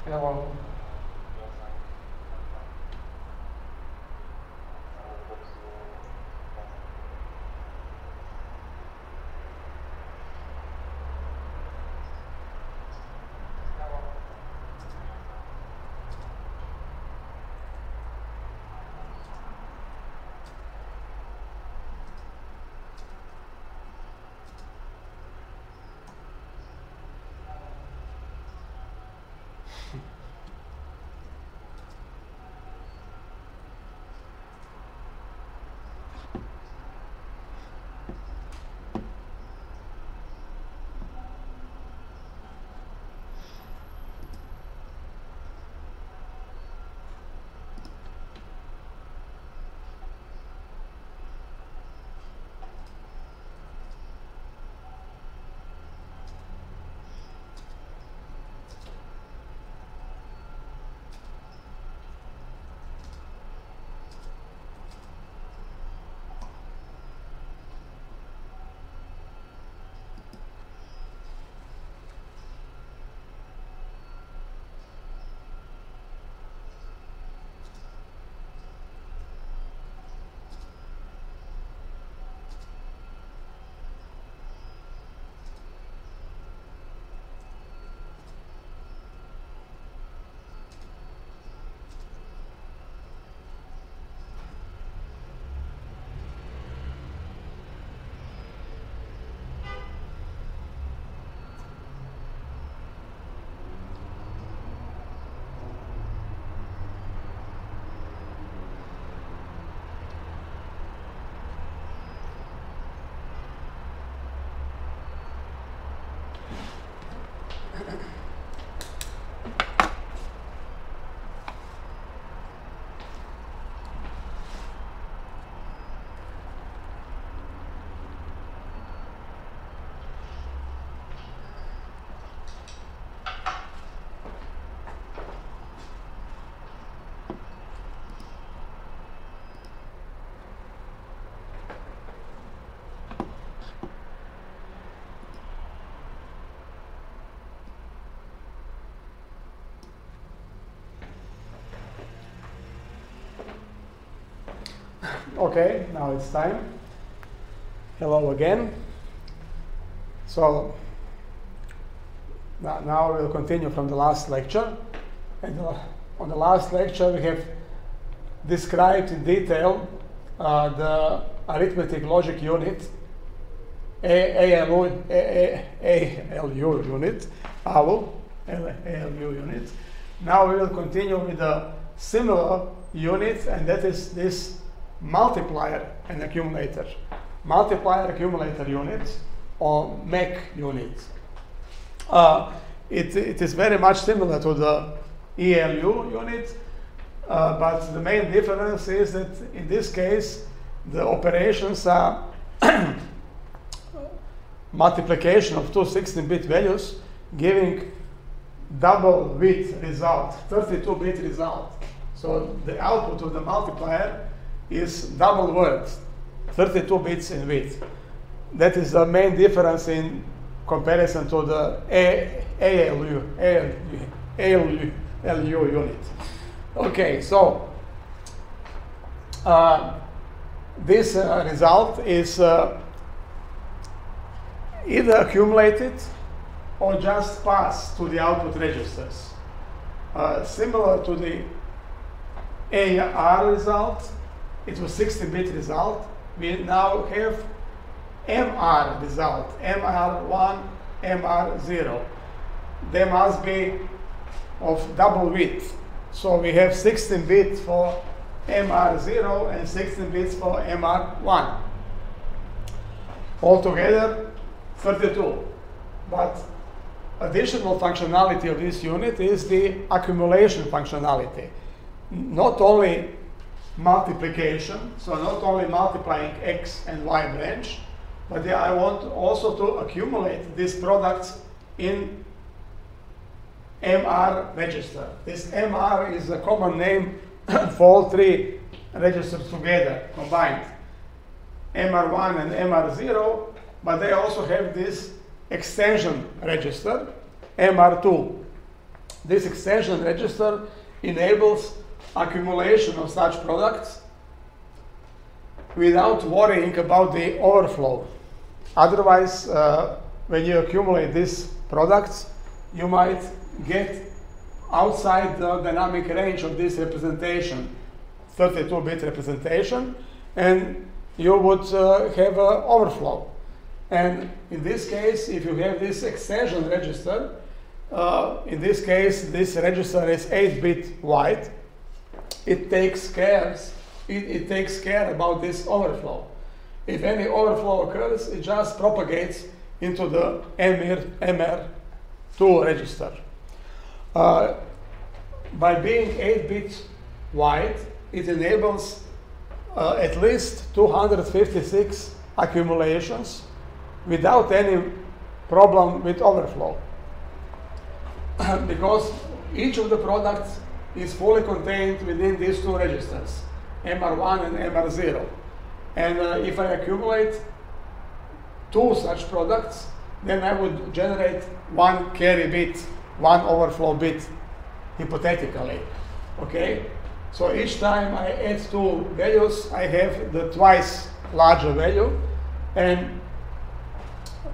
Hello. Okay, now it's time. Hello again. So now we'll continue from the last lecture. And on the last lecture we have described in detail the arithmetic logic unit, ALU unit, ALU unit. Now we will continue with a similar unit, and that is this multiplier and accumulator. Multiplier accumulator unit, or MEC unit. It is very much similar to the ELU unit, but the main difference is that in this case the operations are multiplication of two 16-bit values giving double bit result, 32-bit result. So the output of the multiplier is double word, 32 bits in width. That is the main difference in comparison to the ALU unit. Okay, so this result is either accumulated or just passed to the output registers. Similar to the AR result, it was 16-bit result. We now have MR result, MR1, MR0. They must be of double width. So we have 16 bits for MR0 and 16 bits for MR1. Altogether, 32. But additional functionality of this unit is the accumulation functionality. Not only multiplication, so not only multiplying X and Y branch, but I want also to accumulate these products in MR register. This MR is a common name for all three registers together, combined. MR1 and MR0, but they also have this extension register, MR2. This extension register enables accumulation of such products without worrying about the overflow. Otherwise, when you accumulate these products, you might get outside the dynamic range of this representation, 32-bit representation, and you would have an overflow. And in this case, if you have this extension register, in this case, this register is 8-bit wide. It takes care about this overflow. If any overflow occurs, it just propagates into the MR2 register. By being 8-bit wide, it enables at least 256 accumulations without any problem with overflow. Because each of the products is fully contained within these two registers, MR1 and MR0. And if I accumulate two such products, then I would generate one carry bit, one overflow bit, hypothetically. Okay? So each time I add two values, I have the twice larger value. And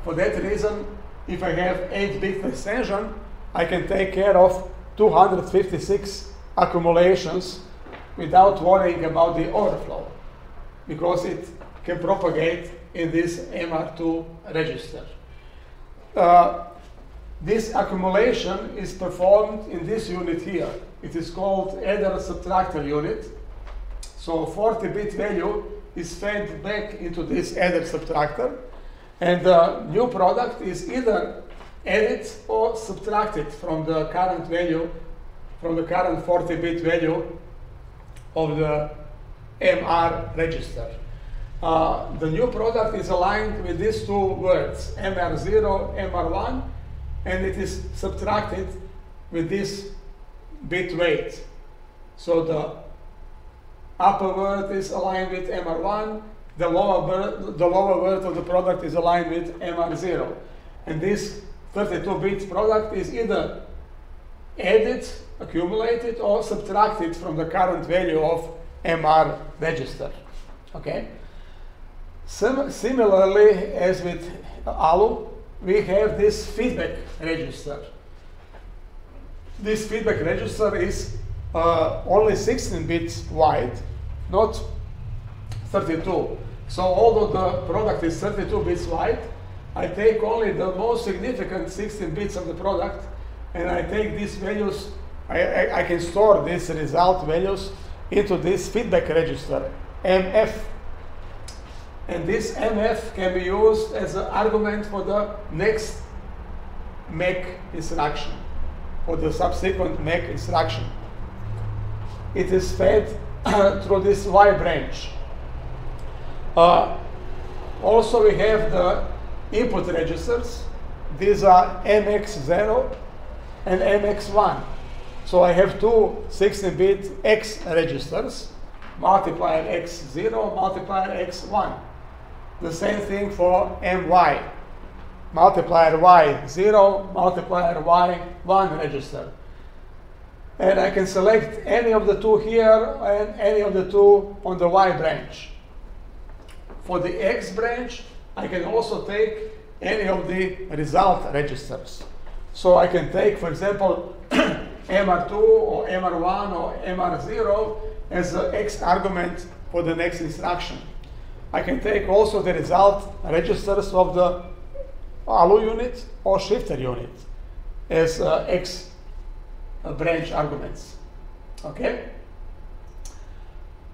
for that reason, if I have 8-bit extension, I can take care of 256 accumulations without worrying about the overflow, because it can propagate in this MR2 register. This accumulation is performed in this unit here. It is called adder-subtractor unit. So 40-bit value is fed back into this adder-subtractor, and the new product is either added or subtracted from the current value, from the current 40-bit value of the MR register. The new product is aligned with these two words, MR0, MR1, and it is subtracted with this bit weight. So the upper word is aligned with MR1, the lower word of the product is aligned with MR0. And this 32-bit product is either added, accumulated, or subtracted from the current value of MR register. Okay. Similarly, as with ALU, we have this feedback register. This feedback register is only 16 bits wide, not 32. So although the product is 32 bits wide, I take only the most significant 16 bits of the product, and I take these values, I can store these result values into this feedback register, MF. And this MF can be used as an argument for the next make instruction, for the subsequent make instruction. It is fed through this Y branch. Also, we have the input registers. These are MX0 and MX1. So I have two 16-bit X registers, multiplier X0, multiplier X1. The same thing for MY, multiplier Y0, multiplier Y1 register. And I can select any of the two here and any of the two on the Y branch. For the X branch, I can also take any of the result registers. So I can take, for example, MR2 or MR1 or MR0 as an X argument for the next instruction. I can take also the result registers of the ALU unit or shifter unit as X branch arguments. Okay?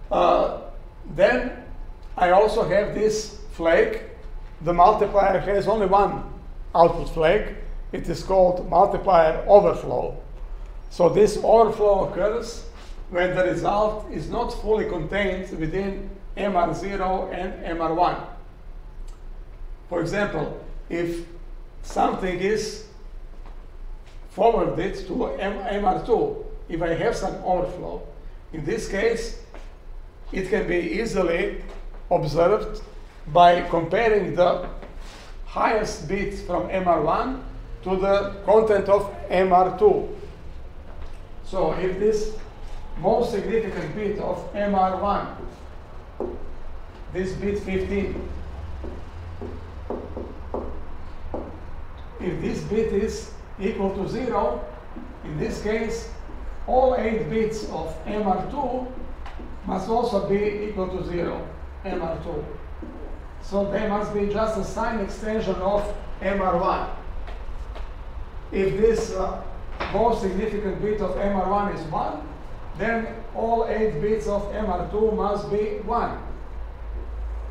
Then I also have this flag. The multiplier has only one output flag. It is called multiplier overflow. So this overflow occurs when the result is not fully contained within MR0 and MR1. For example, if something is forwarded to MR2, if I have some overflow, in this case, it can be easily observed by comparing the highest bit from MR1 to the content of MR2. So if this most significant bit of MR1, this bit 15, if this bit is equal to 0, in this case, all 8 bits of MR2 must also be equal to 0, MR2. So they must be just a sign extension of MR1. If this most significant bit of MR1 is 1, then all 8 bits of MR2 must be 1.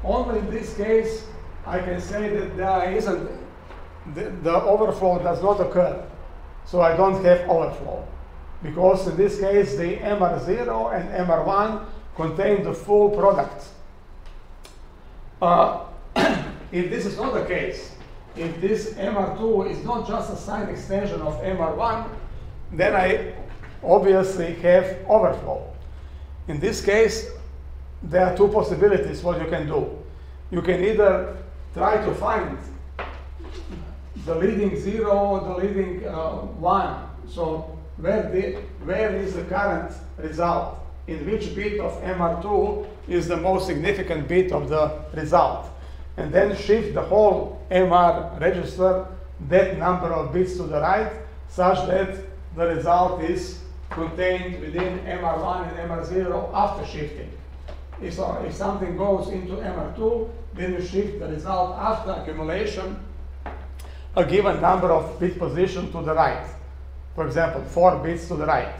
Only in this case, I can say that there isn't, the overflow does not occur. So I don't have overflow. Because in this case, the MR0 and MR1 contain the full product. If this is not the case, if this MR2 is not just a sign extension of MR1, then I obviously have overflow. In this case, there are two possibilities what you can do. You can either try to find the leading 0 or the leading 1. So where is the current result? In which bit of MR2 is the most significant bit of the result? And then shift the whole MR register that number of bits to the right, such that the result is contained within MR1 and MR0 after shifting. If something goes into MR2, then you shift the result after accumulation a given number of bit position to the right. For example, 4 bits to the right.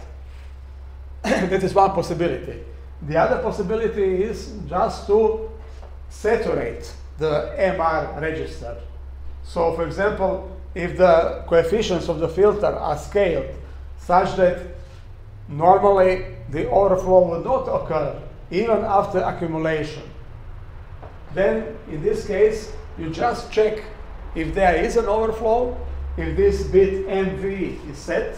That is one possibility. The other possibility is just to saturate the MR register. So, for example, if the coefficients of the filter are scaled such that normally the overflow will not occur even after accumulation, then in this case you just check if there is an overflow, if this bit MV is set,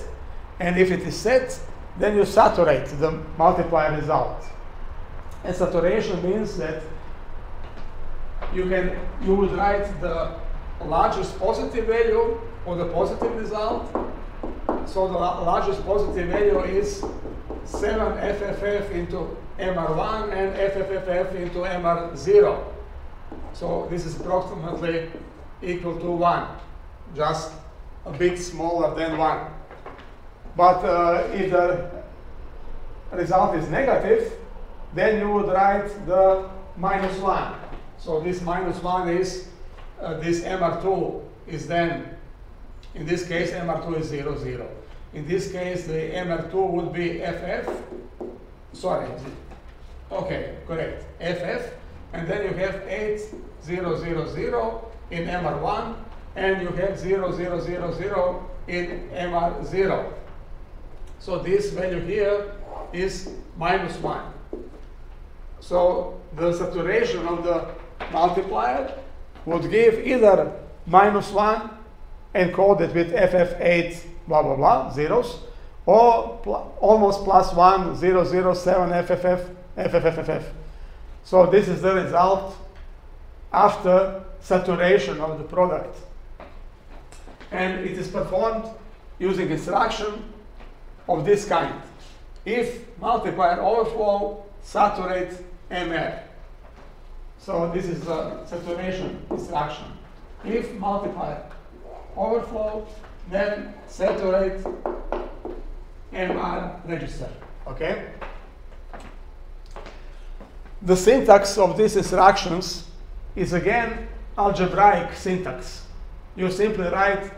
and if it is set, then you saturate the multiplier result. And saturation means that you would write the largest positive value for the positive result. So the largest positive value is 7 FFF into MR1 and FFFF into MR0. So this is approximately equal to 1, just a bit smaller than 1. But if the result is negative, then you would write the -1. So this -1 is this MR2 is then, in this case, MR2 is 0, 0. In this case, the MR2 would be FF. Sorry. Okay, correct. FF. And then you have 8, 0, 0, 0 in MR1, and you have 0, 0, 0, 0 in MR0. So this value here is -1. So the saturation of the multiplier would give either -1 encoded with FF8 blah blah blah zeros, or almost +1 0 0 7 FFF. So this is the result after saturation of the product, and it is performed using instruction of this kind. If multiplier overflow, saturate MR. So this is the saturation instruction. If multiplier overflow, then saturate MR register. Okay? The syntax of these instructions is again algebraic syntax. You simply write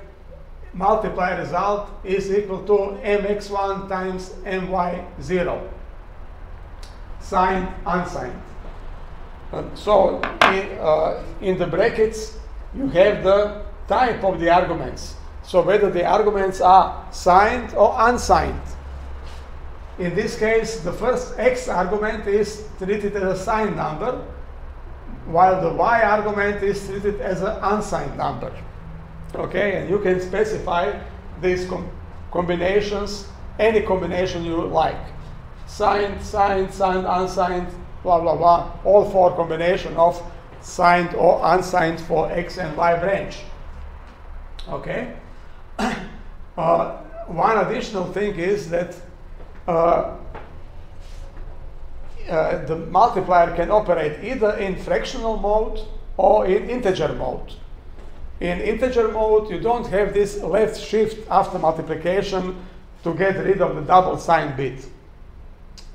multiply result is equal to mx1 times my0, signed, unsigned. So in the brackets, you have the type of the arguments. So whether the arguments are signed or unsigned. In this case, the first x argument is treated as a signed number, while the y argument is treated as an unsigned number. Okay, and you can specify these combinations, any combination you like. Signed, signed, signed, unsigned, blah, blah, blah. All four combination of signed or unsigned for x and y branch. Okay. One additional thing is that the multiplier can operate either in fractional mode or in integer mode. In integer mode, you don't have this left shift after multiplication to get rid of the double sign bit.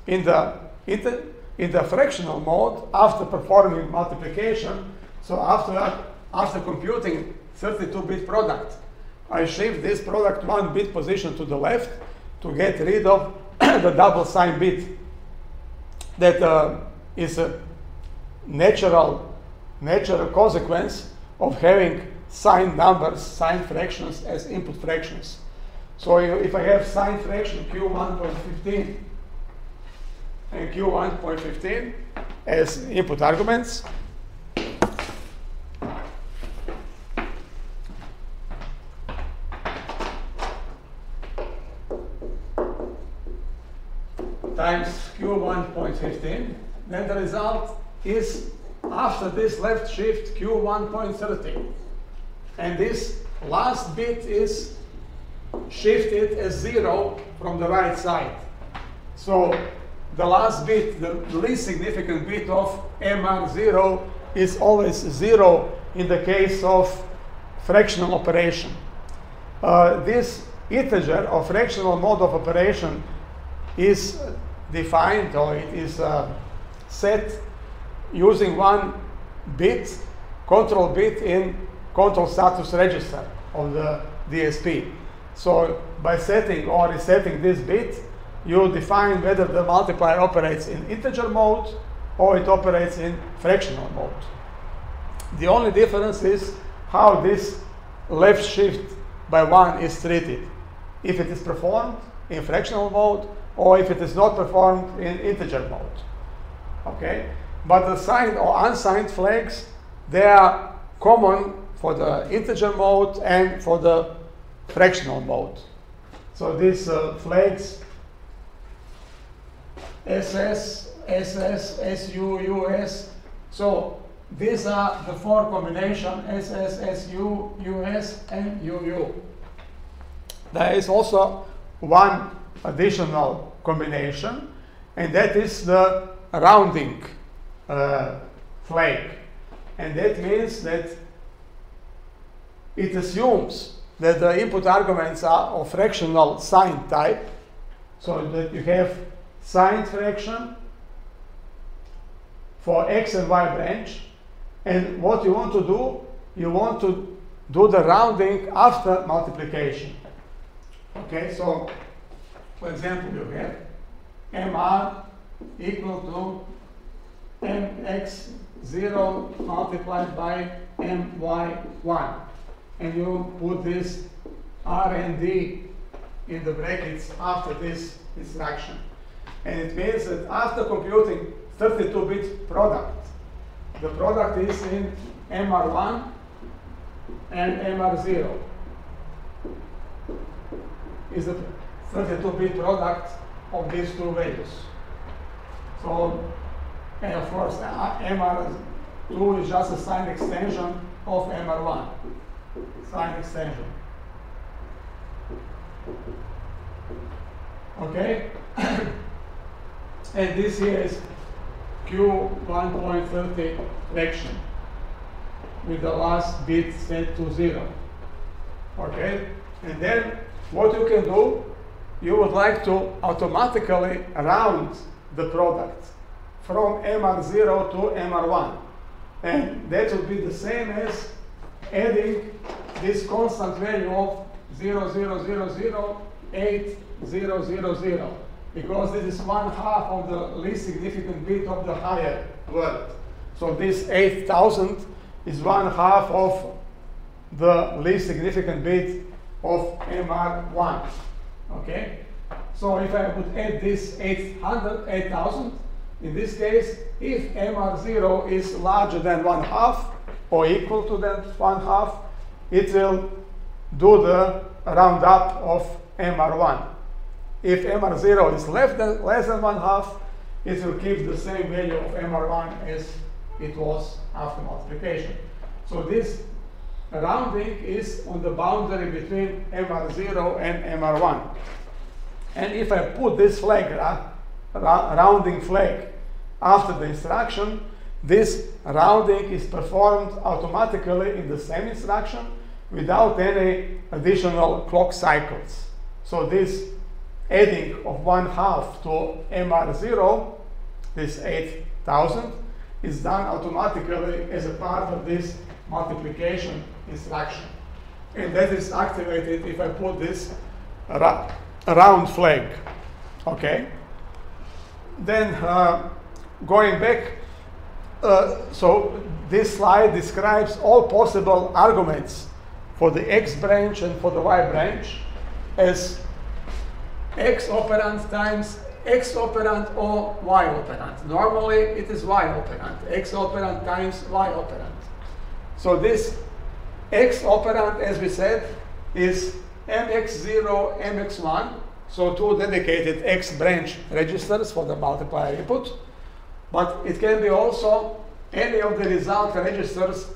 In the fractional mode, after performing multiplication, so after computing 32-bit product, I shift this product 1 bit position to the left to get rid of the double sign bit. That is a natural consequence of having signed numbers, signed fractions as input fractions. So if I have signed fraction Q1.15 and Q1.15 as input arguments, times Q1.15, then the result is, after this left shift, Q1.30. And this last bit is shifted as 0 from the right side. So the last bit, the least significant bit of MR0 is always 0 in the case of fractional operation. This integer or fractional mode of operation is defined, or it is set using one bit, control bit in control status register of the DSP. So by setting or resetting this bit, you define whether the multiplier operates in integer mode or it operates in fractional mode. The only difference is how this left shift by 1 is treated. If it is performed in fractional mode or if it is not performed in integer mode. Okay? But the signed or unsigned flags, they are common for the integer mode and for the fractional mode. So these flags SS, SS, SU, US. So these are the four combinations SS, SU, US, and UU. There is also one additional combination, and that is the rounding flag. And that means that it assumes that the input arguments are of fractional sign type, so that you have signed fraction for x and y branch, and what you want to do, you want to do the rounding after multiplication. Okay, so for example, you have mr equal to mx0 multiplied by my1, and you put this r and d in the brackets after this instruction. And it means that after computing 32-bit product, the product is in mr1 and mr0 is the 32-bit product of these two values. So, and of course, mr2 is just a sign extension of mr1, sign extension. Okay? And this here is Q1.30 fraction with the last bit set to 0. Okay? And then what you can do, you would like to automatically round the product from mr0 to mr1. And that would be the same as adding this constant value of 0, 0, 0, 0, 8, 0, 0, 0. Because this is 1/2 of the least significant bit of the higher word. So this 8,000 is 1/2 of the least significant bit of mr1. Okay? So if I would add this 8,000, in this case, if mr0 is larger than 1/2 or equal to that 1/2, it will do the roundup of mr1. If mr0 is less than 1/2, it will keep the same value of mr1 as it was after multiplication. So this rounding is on the boundary between mr0 and mr1. And if I put this flag, rounding flag, after the instruction, this rounding is performed automatically in the same instruction without any additional clock cycles. So this adding of 1/2 to mr0, this 8,000, is done automatically as a part of this multiplication instruction. And that is activated if I put this round flag. Okay? Then going back, so this slide describes all possible arguments for the x branch and for the y branch as x operand times x operand or y operand. Normally it is y operand, x operand times y operand. So this x operand, as we said, is mx0, mx1, so two dedicated x branch registers for the multiplier input, but it can be also any of the result registers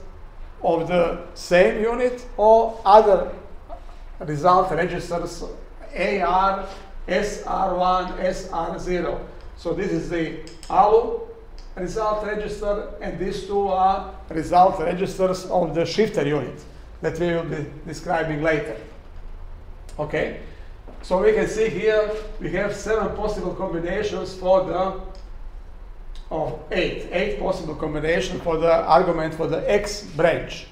of the same unit or other result registers AR, SR1, SR0. So this is the ALU result register, and these two are result registers of the shifter unit that we will be describing later. Okay, so we can see here we have 7 possible combinations for the, eight possible combinations for the argument for the X branch.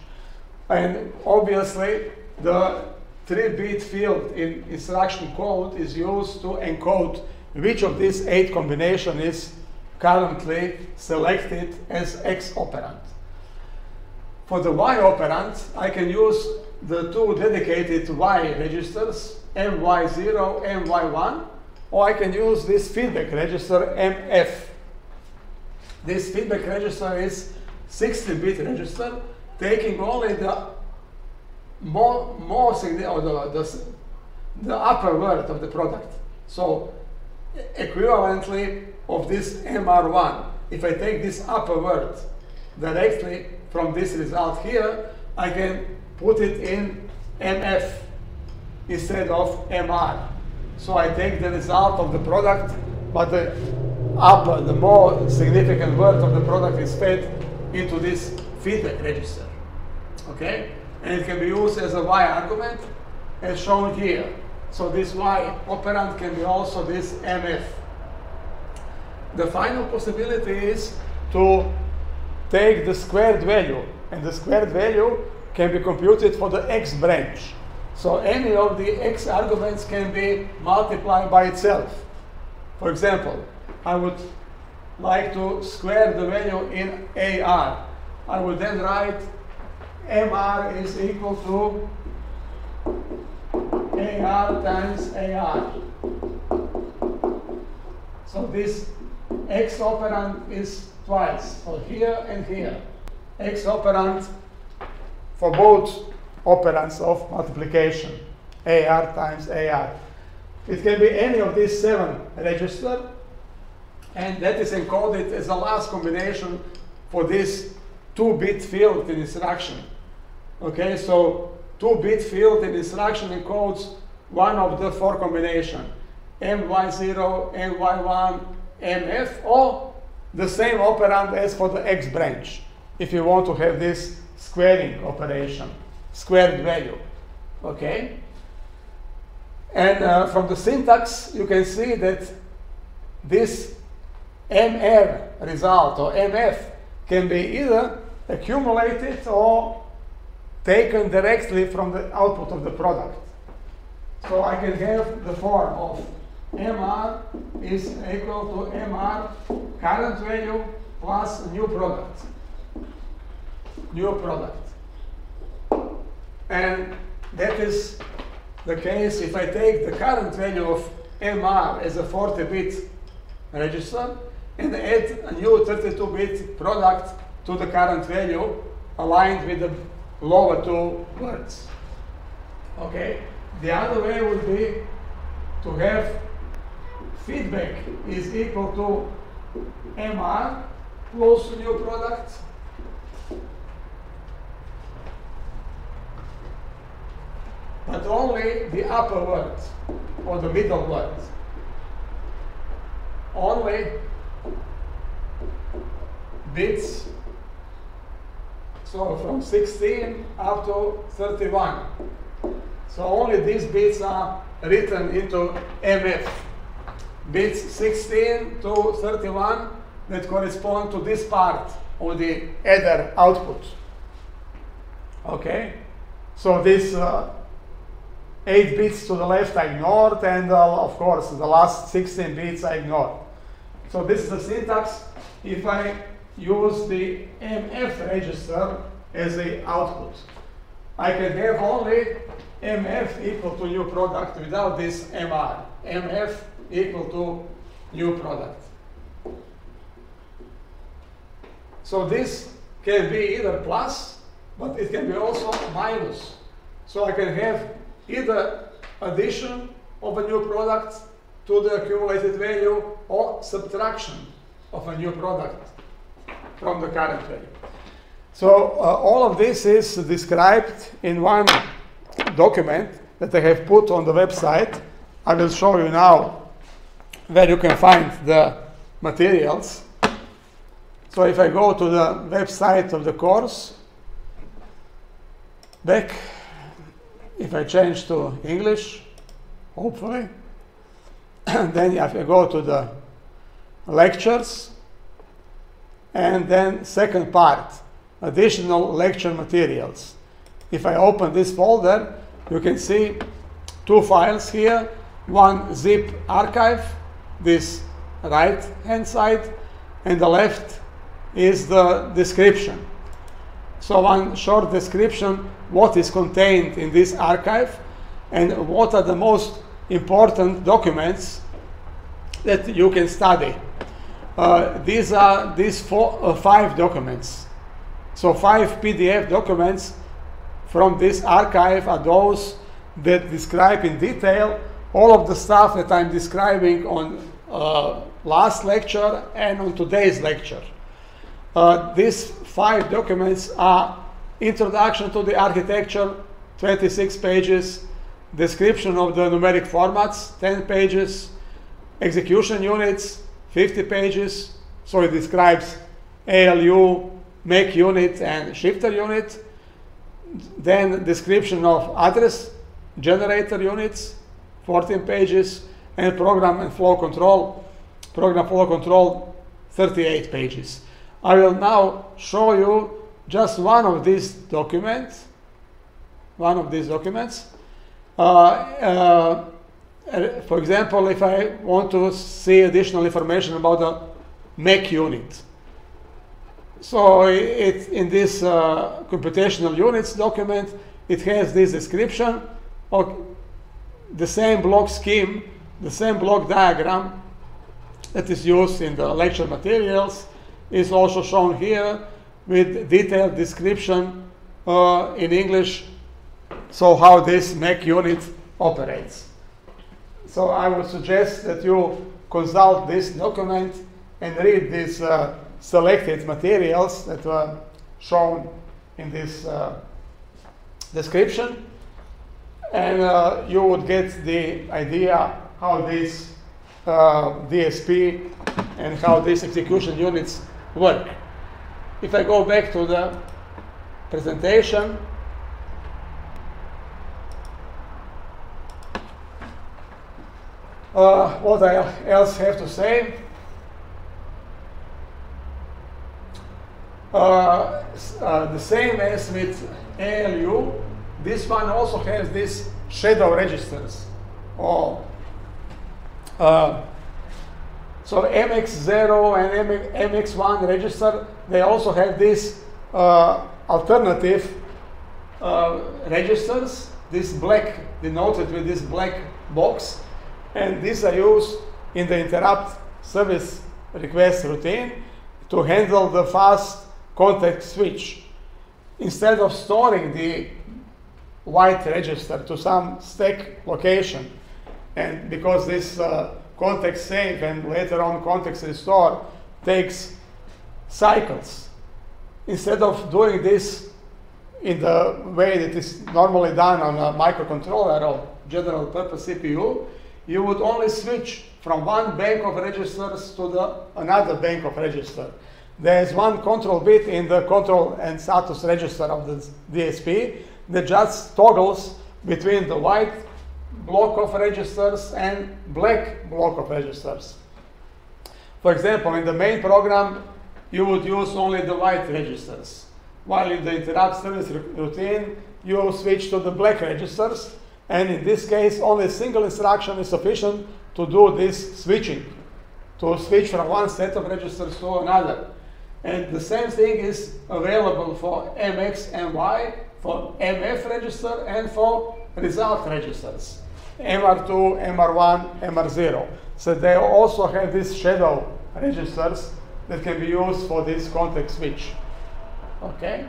And obviously the 3-bit field in instruction code is used to encode which of these 8 combinations is currently selected as X operand. For the Y operand, I can use the two dedicated Y registers, MY0, MY1, or I can use this feedback register, MF. This feedback register is 16-bit register, taking only the the upper word of the product. So equivalently of this MR1, if I take this upper word directly from this result here, I can put it in MF instead of MR. So I take the result of the product, but the more significant word of the product is fed into this feedback register. Okay? And it can be used as a y argument, as shown here. So this y operand can be also this mf. The final possibility is to take the squared value, and the squared value can be computed for the x branch. So any of the x arguments can be multiplied by itself. For example, I would like to square the value in AR. I would then write MR is equal to AR times AR. So this x operand is twice, for here and here. X operand for both operands of multiplication, AR times AR. It can be any of these 7 registers, and that is encoded as the last combination for this 2-bit field in instruction. Okay, so 2-bit field in instruction encodes one of the 4 combinations, MY0, MY1, MF, or the same operand as for the X branch, if you want to have this squaring operation, squared value. Okay? And from the syntax, you can see that this MR result, or MF, can be either accumulated or taken directly from the output of the product. So I can have the form of MR is equal to MR current value plus new product. New product. And that is the case if I take the current value of MR as a 40-bit register and add a new 32-bit product to the current value aligned with the lower 2 words. Okay? The other way would be to have feedback is equal to MR plus new product but only the upper word or the middle word. Only bits, so from 16 up to 31. So only these bits are written into MF. Bits 16 to 31 that correspond to this part of the adder output. Okay? So this 8 bits to the left I ignored, and of course the last 16 bits I ignored. So this is the syntax if I use the MF register as the output. I can have only MF equal to new product without this MR. MF equal to new product. So this can be either plus, but it can be also minus. So I can have either addition of a new product to the accumulated value or subtraction of a new product from the current value. So all of this is described in one document that I have put on the website. I will show you now where you can find the materials. So if I go to the website of the course, back, if I change to English, hopefully, then if I go to the lectures, and then second part, additional lecture materials. If I open this folder, you can see 2 files here, one zip archive, this right hand side, and the left is the description. So one short description, what is contained in this archive and what are the most important documents that you can study. These are 5 documents. So 5 PDF documents from this archive are those that describe in detail all of the stuff that I'm describing on last lecture and on today's lecture. These 5 documents are Introduction to the Architecture, 26 pages, description of the numeric formats, 10 pages, execution units, 50 pages. So it describes ALU, make unit, and shifter unit. Then description of address generator units, 14 pages, and program flow control, 38 pages. I will now show you just one of these documents. For example, if I want to see additional information about the make unit. So it's in this computational units document, it has this description of the same block scheme, the same block diagram that is used in the lecture materials is also shown here with detailed description in English, so how this make unit operates. So I would suggest that you consult this document and read these selected materials that were shown in this description, and you would get the idea how this DSP and how these execution units work. If I go back to the presentation, what I else have to say? The same as with ALU, this one also has these shadow registers. So MX0 and MX1 register, they also have these alternative registers, this black, denoted with this black box, and these are used in the interrupt service request routine to handle the fast context switch. Instead of storing the white register to some stack location, and because this context save and later on context restore takes cycles, instead of doing this in the way that is normally done on a microcontroller or general purpose CPU, you would only switch from one bank of registers to another bank of registers. There is one control bit in the control and status register of the DSP that just toggles between the white block of registers and black block of registers. For example, in the main program, you would use only the white registers, while in the interrupt service routine, you switch to the black registers, and in this case, only a single instruction is sufficient to do this switching, to switch from one set of registers to another. And the same thing is available for MX and Y, for MF register, and for result registers, MR2, MR1, MR0. So they also have these shadow registers that can be used for this context switch. Okay?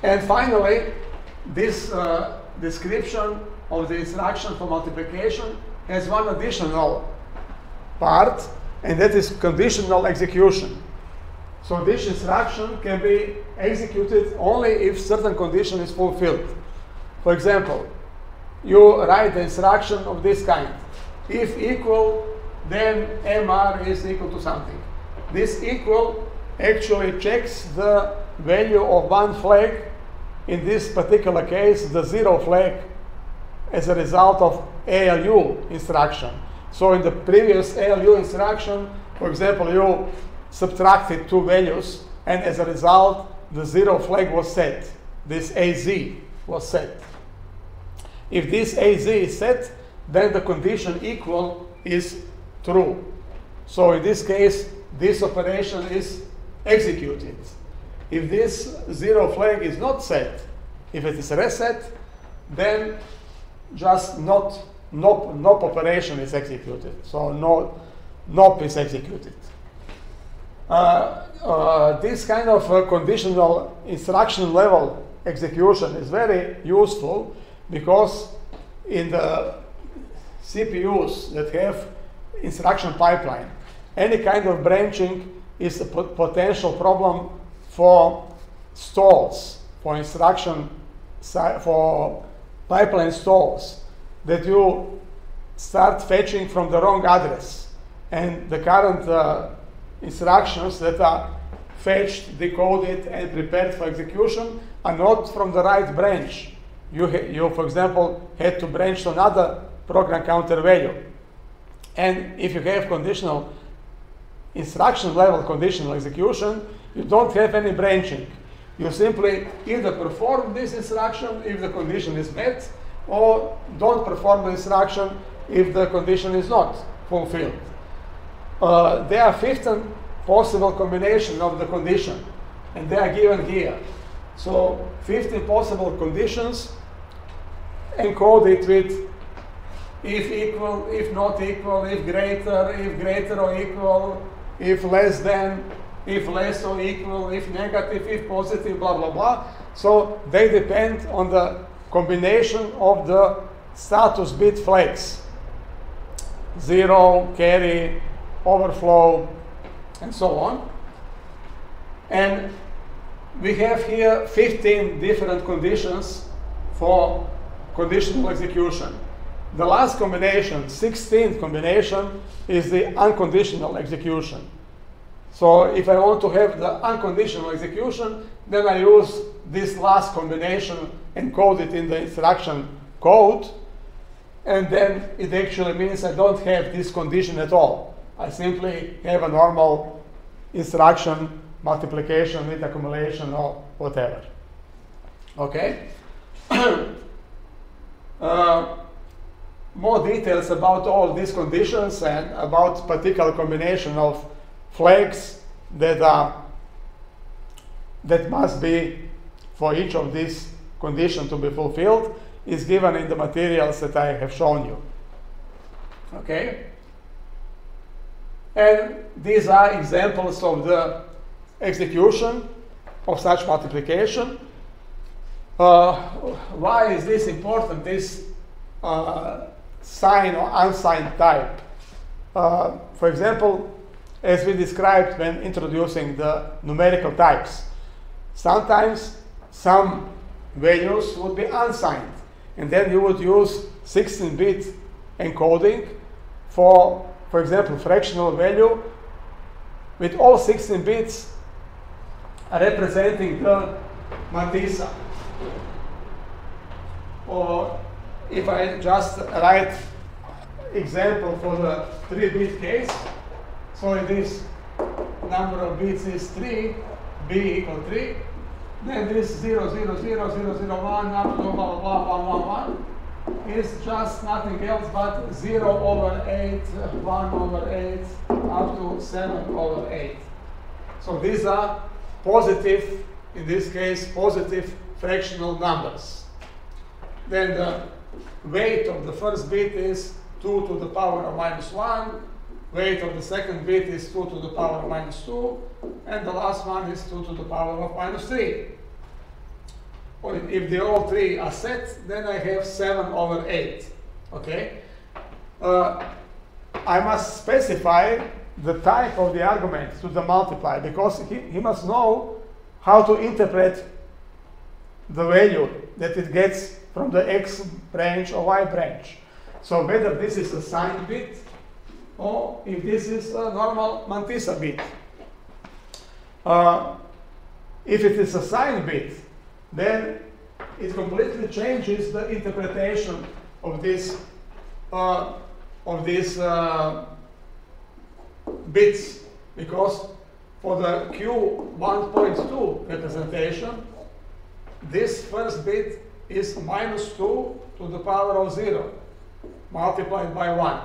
And finally, this description of the instruction for multiplication has one additional part, and that is conditional execution. So this instruction can be executed only if certain condition is fulfilled. For example, you write the instruction of this kind. If equal, then MR is equal to something. This equal actually checks the value of one flag, in this particular case, the 0 flag, as a result of ALU instruction. So in the previous ALU instruction, for example, you subtracted two values, and as a result, the 0 flag was set. This AZ was set. If this AZ is set, then the condition equal is true. So in this case, this operation is executed. If this 0 flag is not set, if it is reset, then just NOP operation is executed. So NOP is executed. This kind of conditional instruction level execution is very useful, because in the CPUs that have instruction pipeline, any kind of branching is a potential problem for stalls, for instruction for pipeline stalls, that you start fetching from the wrong address, and the current instructions that are fetched, decoded, and prepared for execution are not from the right branch. You, for example, had to branch to another program counter value. And if you have conditional instruction level conditional execution, you don't have any branching. You simply either perform this instruction if the condition is met, or don't perform the instruction if the condition is not fulfilled. There are 15 possible combinations of the condition, and they are given here. So 15 possible conditions encoded with if equal, if not equal, if greater or equal, if less than, if less or equal, if negative, if positive, blah, blah, blah. So they depend on the combination of the status bit flags. 0, carry, overflow, and so on. And we have here 15 different conditions for conditional execution. The last combination, 16th combination, is the unconditional execution. So if I want to have the unconditional execution, then I use this last combination encoded in the instruction code, and then it actually means I don't have this condition at all. I simply have a normal instruction, multiplication with accumulation or whatever. Okay? More details about all these conditions and about particular combination of flags that must be for each of these conditions to be fulfilled is given in the materials that I have shown you. Okay? And these are examples of the execution of such multiplication. Why is this important, this signed or unsigned type? For example, as we described when introducing the numerical types, sometimes some values would be unsigned, and then you would use 16-bit encoding for example, fractional value with all 16 bits representing the mantissa. Or if I just write example for the 3-bit case, so if this number of bits is 3, b equal 3, then this 0, 0, 0, 0, 0, 1, up to blah, blah, 1, 1, 1 is just nothing else but 0 over 8, 1 over 8, up to 7 over 8. So these are positive, in this case, positive fractional numbers. Then the weight of the first bit is 2 to the power of minus 1, weight of the second bit is 2 to the power of minus 2, and the last one is 2 to the power of minus 3. Or if they all three are set, then I have 7 over 8. Okay? I must specify the type of the argument to the multiplier, because he must know how to interpret the value that it gets from the x branch or y branch. So whether this is a signed bit or if this is a normal mantissa bit. If it is a signed bit, then it completely changes the interpretation of this bits, because for the Q1.2 representation, this first bit is minus 2 to the power of 0 multiplied by 1.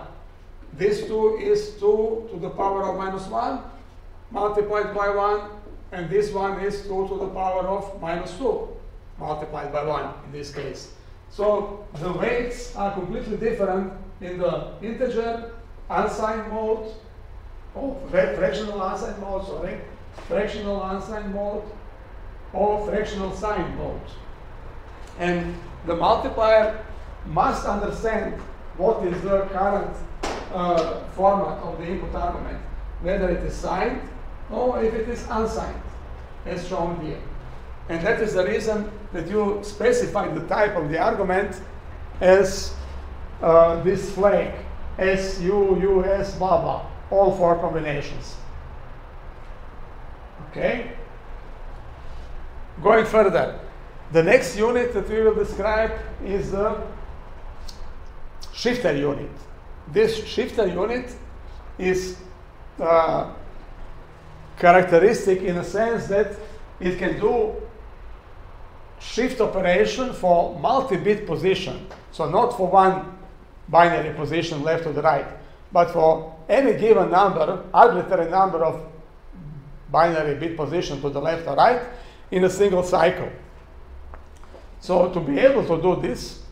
This 2 is 2 to the power of minus 1 multiplied by 1, and this one is 2 to the power of minus 2 multiplied by 1 in this case. So the weights are completely different in the integer unsigned mode, or fractional unsigned mode, sorry, fractional unsigned mode, or fractional signed mode. And the multiplier must understand what is the current format of the input argument, whether it is signed or if it is unsigned, as shown here. And that is the reason that you specify the type of the argument as this flag, S, U, U, S, blah, blah, all 4 combinations. Okay? Going further, the next unit that we will describe is the shifter unit. This shifter unit is characteristic in a sense that it can do shift operation for multi-bit position. So not for one binary position left or the right, but for any given number, arbitrary number of binary bit position to the left or right in a single cycle. So to be able to do this,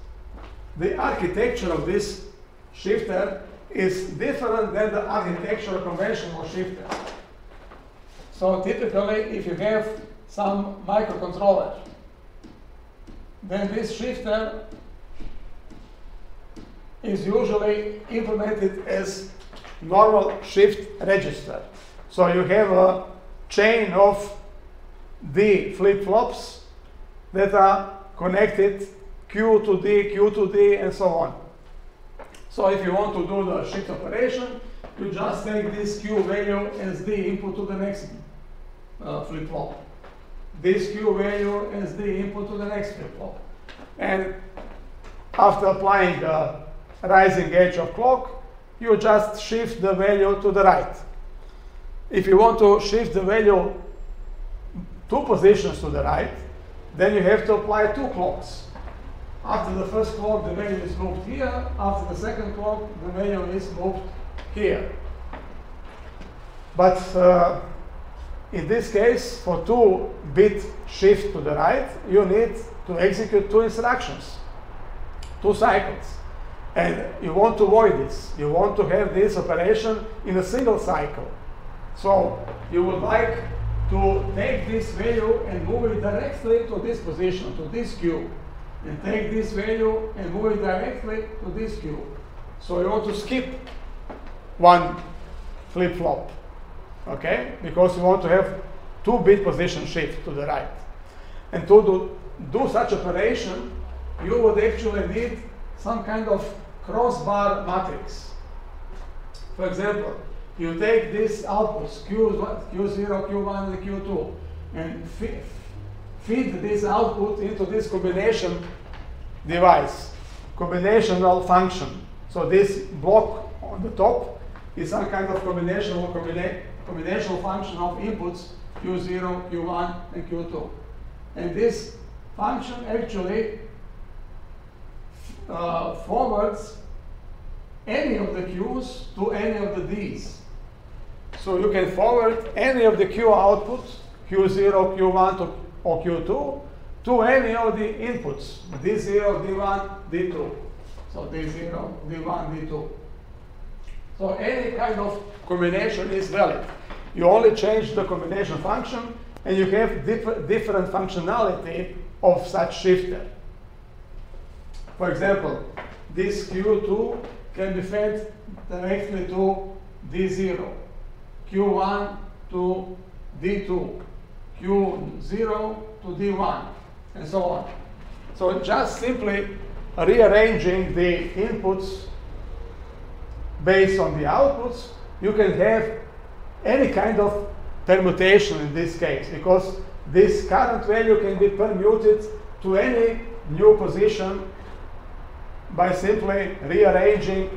the architecture of this shifter is different than the architecture of conventional shifter. So typically, if you have some microcontroller, then this shifter is usually implemented as normal shift register. So you have a chain of D flip-flops that are connected Q to D, Q to D, and so on. So if you want to do the shift operation, you just take this Q value as the input to the next flip-flop. This Q value as the input to the next flip-flop. And after applying the rising edge of clock, you just shift the value to the right. If you want to shift the value 2 positions to the right, then you have to apply 2 clocks. After the first clock, the value is moved here. After the second clock, the value is moved here. But in this case, for 2-bit shift to the right, you need to execute 2 instructions, 2 cycles. And you want to avoid this. You want to have this operation in a single cycle. So you would like to take this value and move it directly to this position, to this Q. And take this value and move it directly to this Q. So you want to skip 1 flip-flop, okay? Because you want to have 2-bit position shift to the right. And to do such operation, you would actually need some kind of crossbar matrix. For example, you take these outputs, Q0, Q1, and Q2, and feed this output into this combination device, combinational function. So this block on the top is some kind of combinational function of inputs Q0, Q1, and Q2. And this function actually forwards any of the Q's to any of the D's. So you can forward any of the Q outputs, Q0, Q1, or Q2, to any of the inputs, D0, D1, D2. So D0, D1, D2. So any kind of combination is valid. You only change the combination function, and you have different functionality of such shifter. For example, this Q2 can be fed directly to D0, Q1 to D2, Q0 to D1, and so on. So just simply rearranging the inputs based on the outputs, you can have any kind of permutation in this case, because this current value can be permuted to any new position by simply rearranging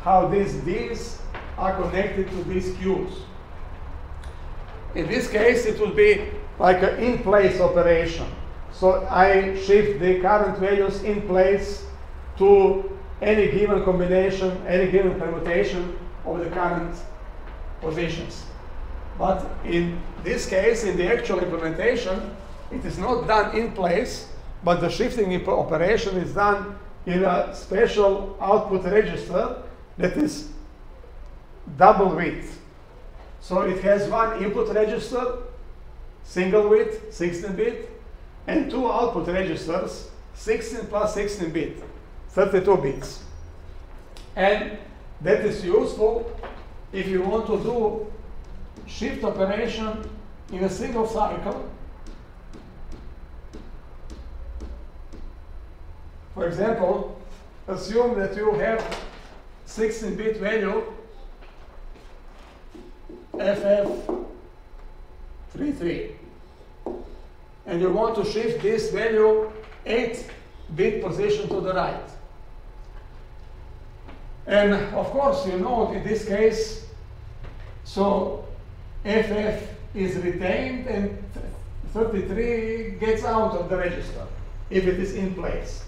how these D's are connected to these Q's. In this case, it would be like an in-place operation. So I shift the current values in place to any given combination, any given permutation of the current positions. But in this case, in the actual implementation, it is not done in place, but the shifting operation is done in a special output register that is double width. So it has 1 input register, single width, 16-bit, and 2 output registers, 16 plus 16-bit, 32 bits. And that is useful if you want to do shift operation in a single cycle For example, assume that you have 16-bit value FF33, and you want to shift this value 8-bit position to the right. And of course, you know, in this case, so FF is retained and 33 gets out of the register if it is in place.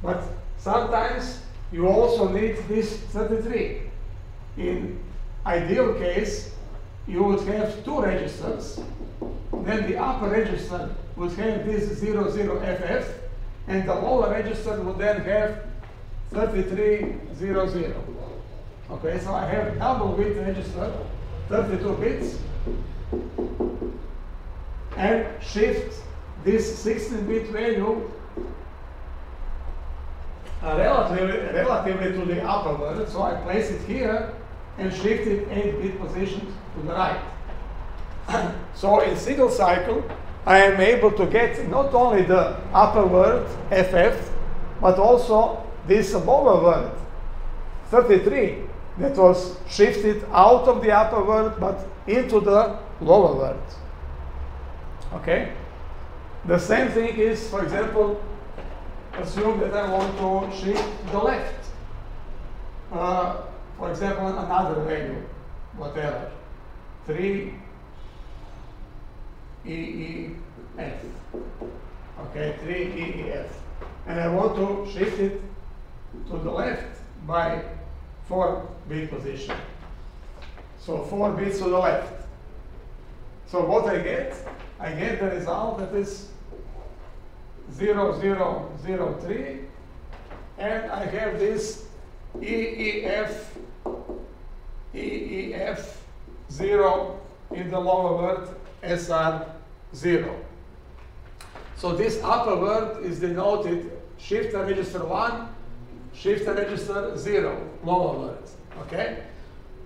But sometimes you also need this 33. In ideal case, you would have two registers. Then the upper register would have this 00FF, and the lower register would then have 3300. Okay, so I have double bit register, 32 bits, and shift this 16-bit value relatively to the upper word. So I place it here and shift it 8-bit positions to the right. So in single cycle, I am able to get not only the upper word, FF, but also this lower word, 33, that was shifted out of the upper word, but into the lower word. Okay? The same thing is, for example, assume that I want to shift the left. For example, another value, whatever, 3 EEF. Okay, 3 EEF. And I want to shift it to the left by 4-bit position. So 4 bits to the left. So what I get the result that is 0003, and I have this EEF 0 in the lower word SR0. So this upper word is denoted shifter register 1, shifter register 0, lower word. Okay?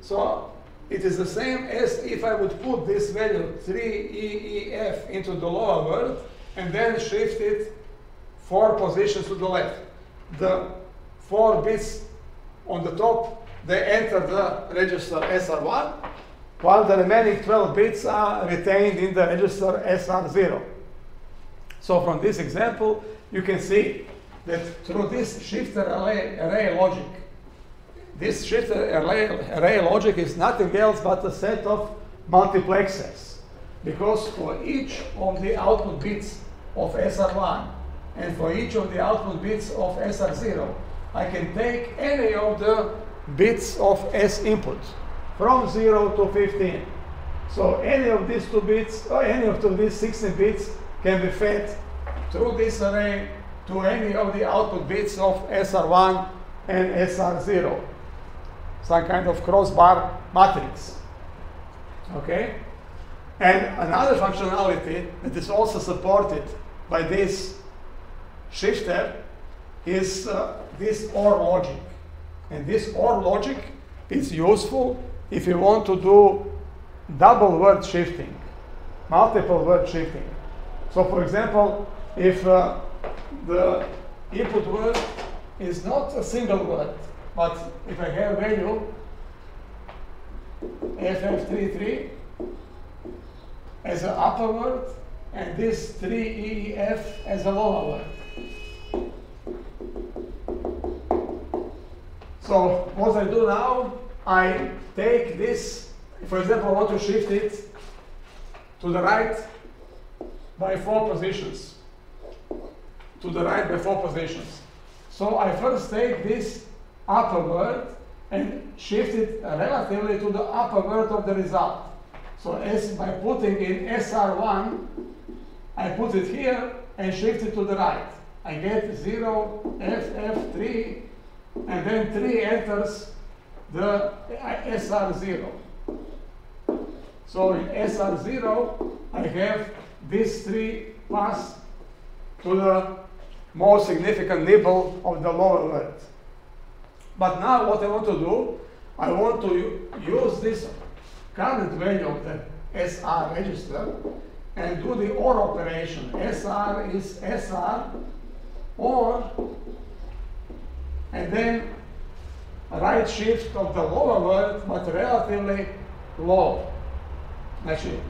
So it is the same as if I would put this value 3EEF into the lower word and then shift it 4 positions to the left. The 4 bits on the top, they enter the register SR1, while the remaining 12 bits are retained in the register SR0. So from this example, you can see that through this shifter array logic, this shifter array logic is nothing else but a set of multiplexers. Because for each of the output bits of SR1 and for each of the output bits of SR0, I can take any of the bits of S input from 0 to 15. So any of these 2 bits, or any of these 16 bits can be fed through this array to any of the output bits of SR1 and SR0. Some kind of crossbar matrix. Okay? And another functionality that is also supported by this shifter is this OR logic. And this OR logic is useful if you want to do double word shifting, multiple word shifting. So for example, if the input word is not a single word, but if I have value FF33 as an upper word and this 3EF as a lower word. So what I do now, I take this, for example, I want to shift it to the right by 4 positions. To the right by 4 positions. So I first take this upper word and shift it relatively to the upper word of the result. So as by putting in SR1, I put it here and shift it to the right. I get 0, FF3, and then 3 enters the SR0. So in SR0, I have these 3 pass to the most significant nibble of the lower word. But now what I want to do, I want to use this current value of the SR register and do the OR operation. SR is SR, or and then right shift of the lower word, but relatively low. Actually,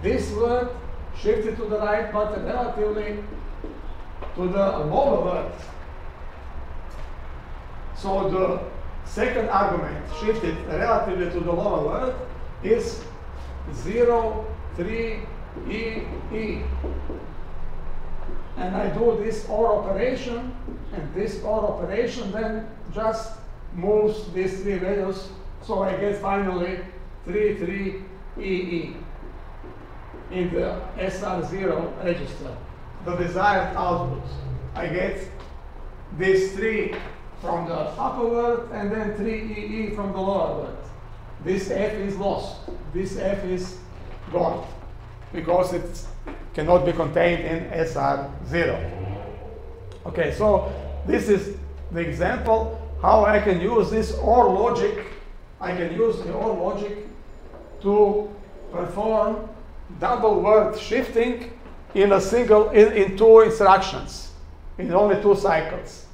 this word shifted to the right, but relatively to the lower word. So the second argument shifted relatively to the lower word is 0, 3, E, E. And I do this OR operation, and this OR operation then just moves these three values, so I get finally 3, 3, E, E in the SR0 register, the desired output. I get these 3 from the upper word and then 3 E, E from the lower word. This F is lost. This F is gone because it cannot be contained in SR0. Okay, so this is the example how I can use this OR logic. I can use the OR logic to perform double word shifting in a single, in 2 instructions, in only 2 cycles.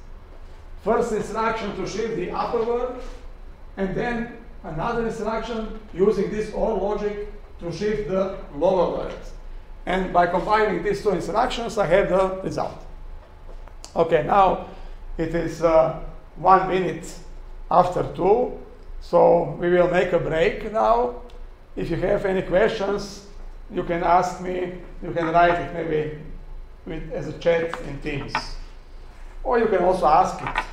First instruction to shift the upper word, and then another instruction using this OR logic to shift the lower word. And by combining these 2 instructions, I have the result. Okay, now it is 1 minute after 2, so we will make a break now. If you have any questions, you can ask me. You can write it maybe as a chat in Teams, or you can also ask it.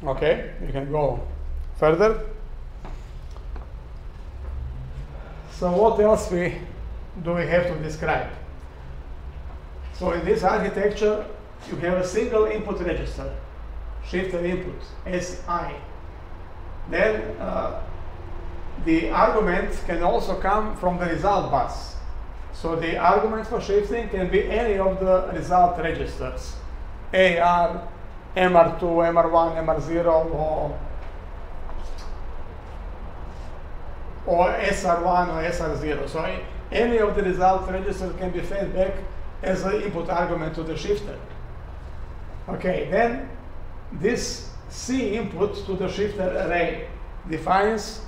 Okay, you can go further. So what else do we have to describe? So in this architecture, you have a single input register, shifter input, SI. Then the argument can also come from the result bus. So the argument for shifting can be any of the result registers, AR, MR2, MR1, MR0, or SR1 or SR0. So any of the result registers can be fed back as an input argument to the shifter. Okay, then this C input to the shifter array defines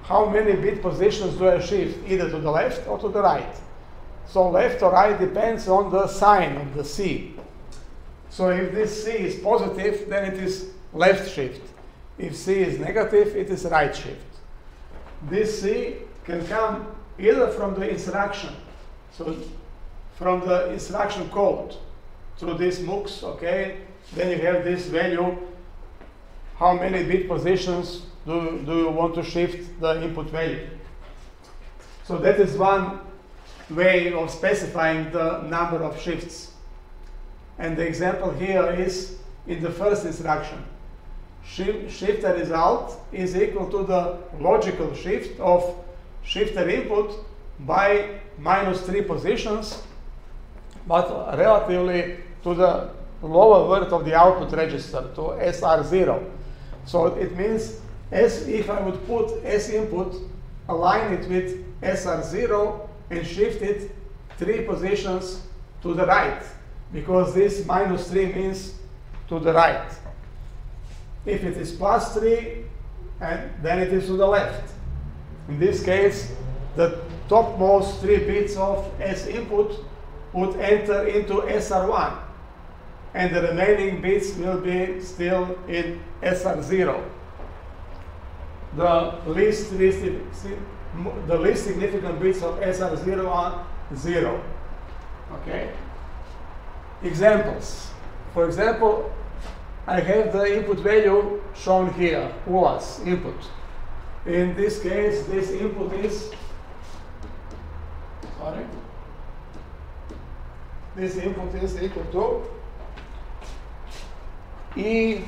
how many bit positions do I shift, either to the left or to the right. So left or right depends on the sign of the C. So if this C is positive, then it is left shift. If C is negative, it is right shift. This C can come either from the instruction, so from the instruction code through this MUX, okay? Then you have this value, how many bit positions do you want to shift the input value. So that is one way of specifying the number of shifts. And the example here is in the first instruction. Shifter result is equal to the logical shift of shifter input by -3 positions, but relatively to the lower worth of the output register, to SR0. So it means as if I would put S input, align it with SR0 and shift it 3 positions to the right, because this -3 means to the right. If it is +3, and then it is to the left. In this case, the topmost 3 bits of S input would enter into SR1, and the remaining bits will be still in SR0. The least significant bits of SR0 are 0. Okay. Examples. For example, I have the input value shown here, UAS input. In this case, this input is, this input is equal to E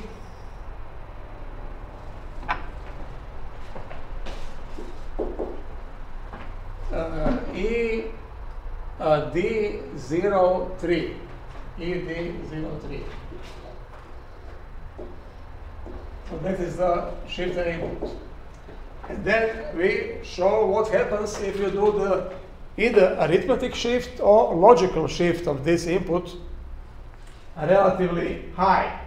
D03. ED03. So that is the shifter input. And then we show what happens if you do the either arithmetic shift or logical shift of this input relatively high.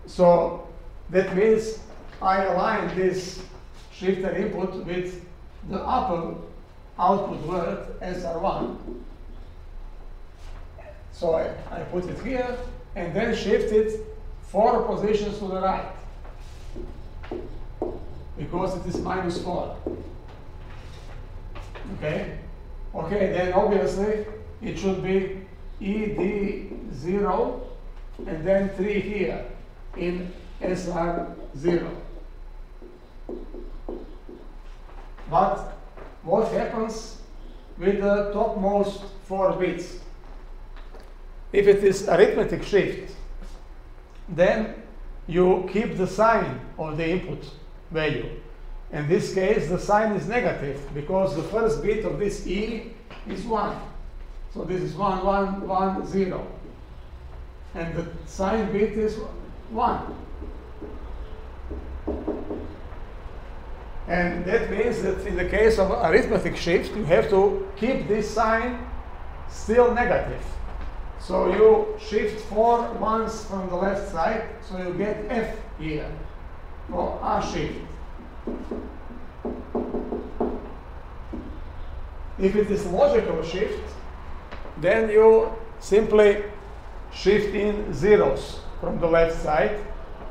So that means I align this shifter input with the upper output word SR1. So I put it here and then shift it 4 positions to the right, because it is -4. Okay? Okay, then obviously it should be ED0 and then 3 here in SR0. But what happens with the topmost 4 bits? If it is arithmetic shift, then you keep the sign of the input value. In this case, the sign is negative because the first bit of this E is 1. So this is 1, 1, 1, 0. And the sign bit is 1. And that means that in the case of arithmetic shift, you have to keep this sign still negative. So you shift 4 ones from the left side, so you get F here, or A shift. If it is logical shift, then you simply shift in zeros from the left side.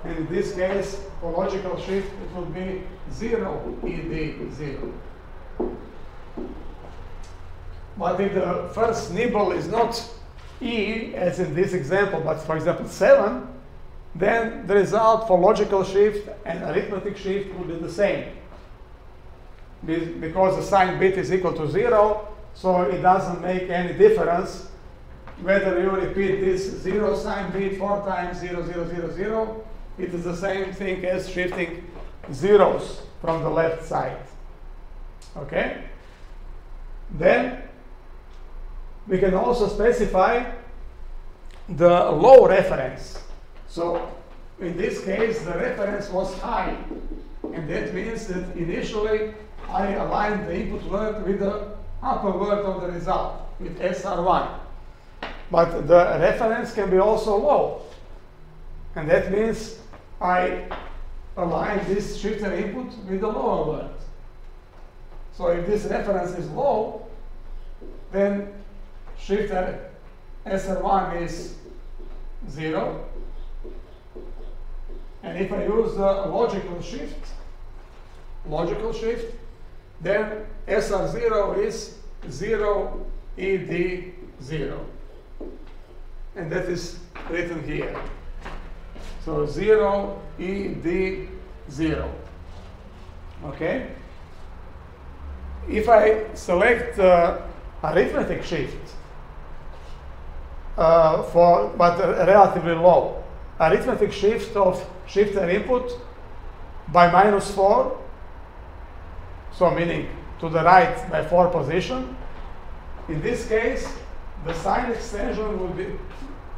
And in this case, for logical shift, it would be 0 ED0. But if the first nibble is not E, as in this example, but for example 7, then the result for logical shift and arithmetic shift will be the same. Because the sign bit is equal to 0, so it doesn't make any difference whether you repeat this 0 sign bit 4 times 0, 0, 0, 0. It is the same thing as shifting zeros from the left side. Okay? Then we can also specify the low reference. So in this case, the reference was high. And that means that initially I aligned the input word with the upper word of the result, with SR1. But the reference can be also low. And that means I align this shifter input with the lower word. So if this reference is low, then shifter SR1 is 0. And if I use the logical shift, then SR0 is 0 ED0. And that is written here. So 0 ED0. Okay? If I select arithmetic shift, but relatively low, arithmetic shift of shifter input by -4, so meaning to the right by 4 position, in this case, the sign extension will be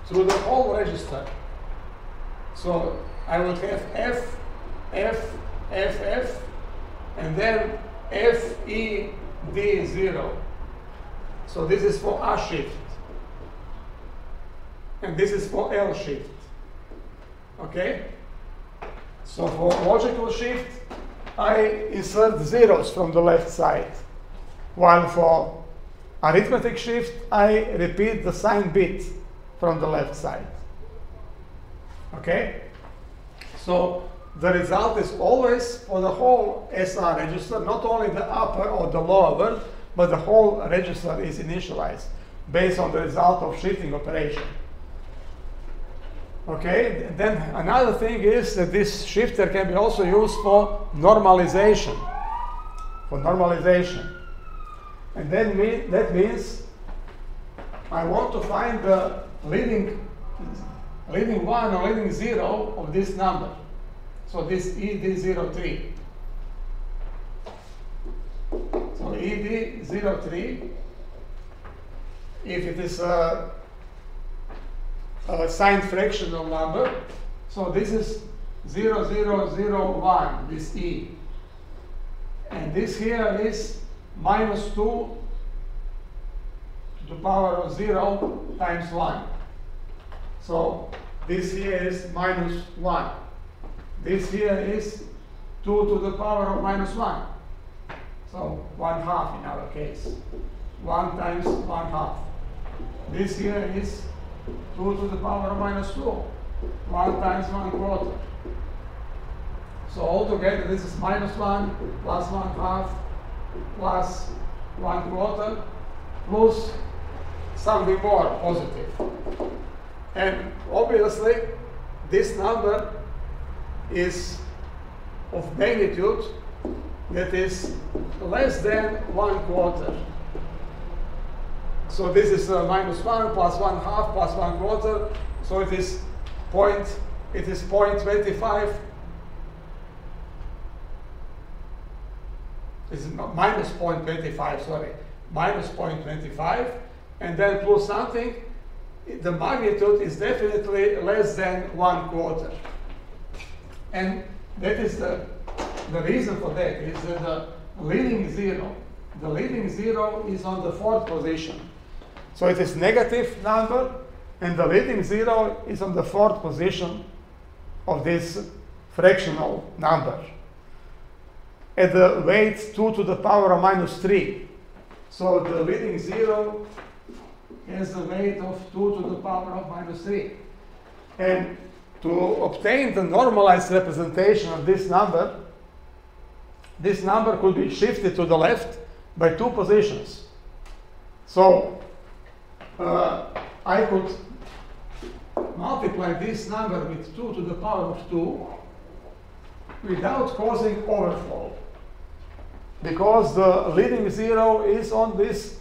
through the whole register. So I will have F, F, F, F, and then F, E, D, 0. So this is for A shift. And this is for L shift. Okay? So for logical shift, I insert zeros from the left side. While for arithmetic shift, I repeat the sign bit from the left side. Okay? So the result is always for the whole SR register, not only the upper or the lower word, but the whole register is initialized based on the result of shifting operation. Okay, then another thing is that this shifter can be also used for normalization. And then that means I want to find the leading 1 or leading 0 of this number. So this ED03. So ED03, if it is a signed fractional number, so this is 0001, this E. And this here is -2 to the power of 0 times 1. So this here is -1. This here is 2 to the power of -1. So 1/2 in our case. 1 times 1/2. This here is 2 to the power of -2. 1 times 1/4. So altogether this is -1 plus 1/2 plus 1/4 plus something more positive. And obviously this number is of magnitude that is less than 1/4. So this is -1 plus 1/2 plus 1/4. So it is 0.25. It's minus 0.25, sorry, minus 0.25, and then plus something. The magnitude is definitely less than 1/4. And that is the reason for that is that the leading 0 is on the 4th position. So it is negative number, and the leading 0 is on the 4th position of this fractional number at the weight 2 to the power of -3. So the leading 0 has the weight of 2 to the power of -3. And to obtain the normalized representation of this number could be shifted to the left by 2 positions. So I could multiply this number with 2 to the power of 2 without causing overflow. Because the leading zero is on this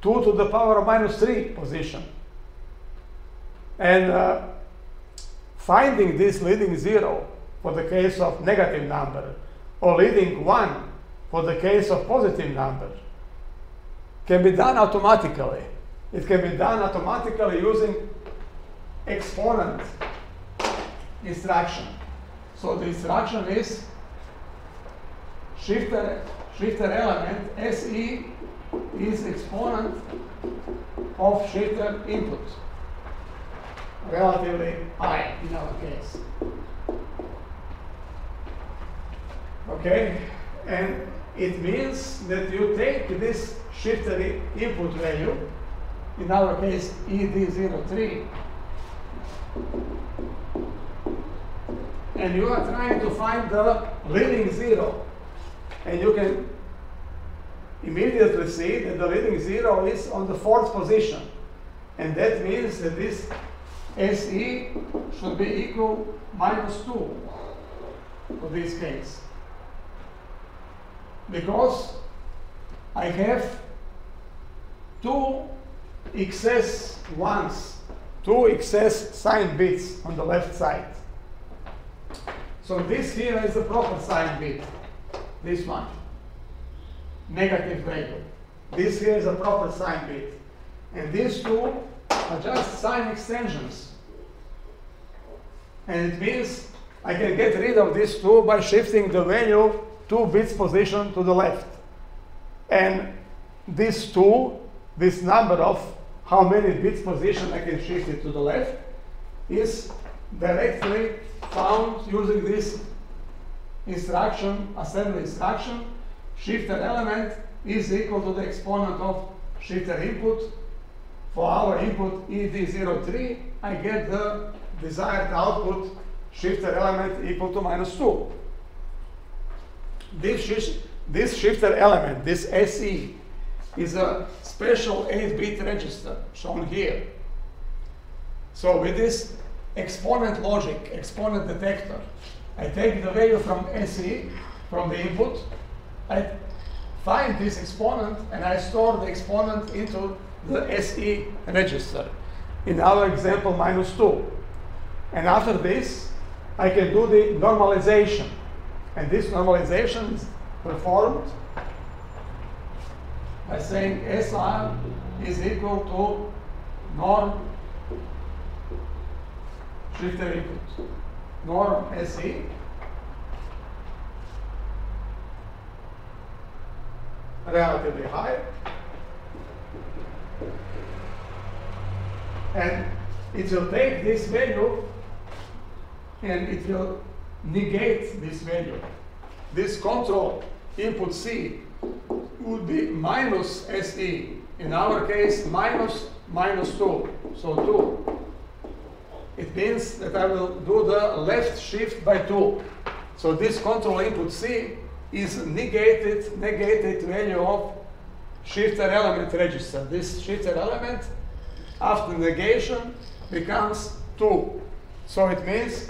2 to the power of minus 3 position. And finding this leading zero for the case of negative number, or leading 1 for the case of positive number, can be done automatically. It can be done automatically using exponent instruction. So the instruction is shifter element SE is exponent of shifter input, relatively high in our case. Okay, and it means that you take this shifter input value, in our case ED03, and you are trying to find the leading zero, and you can immediately see that the leading zero is on the 4th position, and that means that this SE should be equal minus 2 for this case, because I have 2 excess ones, 2 excess sign bits on the left side. So this here is the proper sign bit, this one, negative value. This here is a proper sign bit. And these 2 are just sign extensions. And it means I can get rid of these 2 by shifting the value 2 bits position to the left. And this 2, this number of how many bits position I can shift it to the left, is directly found using this instruction, assembly instruction. Shifter element is equal to the exponent of shifter input. For our input ED03, I get the desired output shifter element equal to minus 2. This shifter element, this SE, is a special 8-bit register shown here. So with this exponent logic, exponent detector, I take the value from SE, from the input, I find this exponent, and I store the exponent into the SE register. In our example, minus 2. And after this, I can do the normalization. And this normalization is performed by saying SR is equal to norm shifter input, norm SE, relatively high, and it will take this value and it will negate this value. This control input C would be minus SE. In our case, minus 2, so 2. It means that I will do the left shift by 2. So this control input C is negated value of shifter element register. This shifter element, after negation, becomes 2. So it means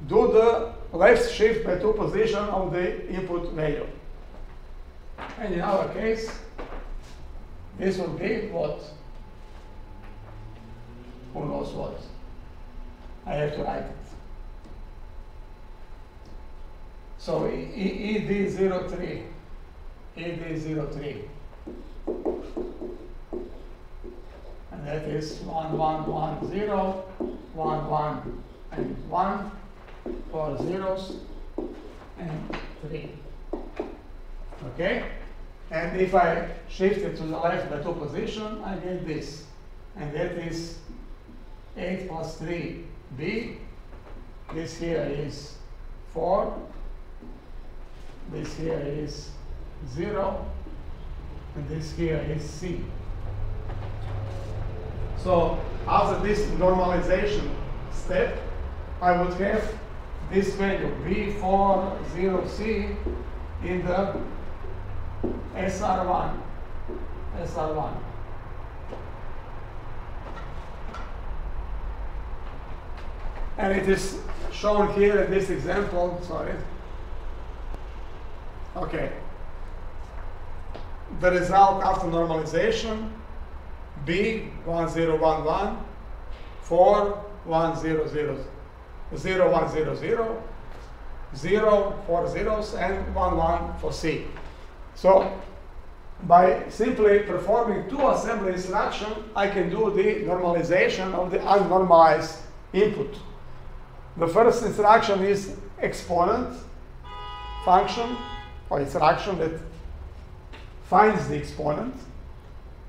do the left shift by 2 position of the input value. And in our case, this would be what? Who knows what? I have to write it. So ED03, and that is 1, 1, 1, 0, 1, 1, and 1, 4 zeros, and 3. Okay? And if I shift it to the left by 2 position, I get this. And that is 8 plus 3, B. This here is 4. This here is 0. And this here is C. So after this normalization step, I would have this value, B40C, in the SR1. And it is shown here in this example. Sorry. Okay. The result after normalization: B 1011, 4 1 0 0 0 1 0 0, 0 4 zeros, and 1 1 for C. So by simply performing two assembly instructions, I can do the normalization of the unnormalized input. The first instruction is exponent function or instruction that finds the exponent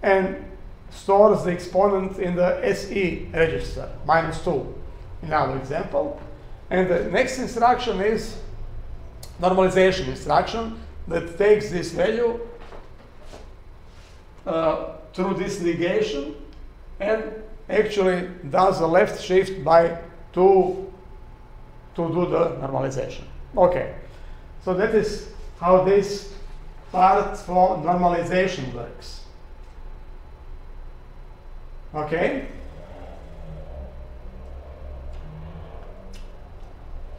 and stores the exponent in the SE register, -2 in our example. And the next instruction is normalization instruction that takes this value through this negation and actually does a left shift by 2 to do the normalization. Okay, so that is how this part for normalization works. Okay.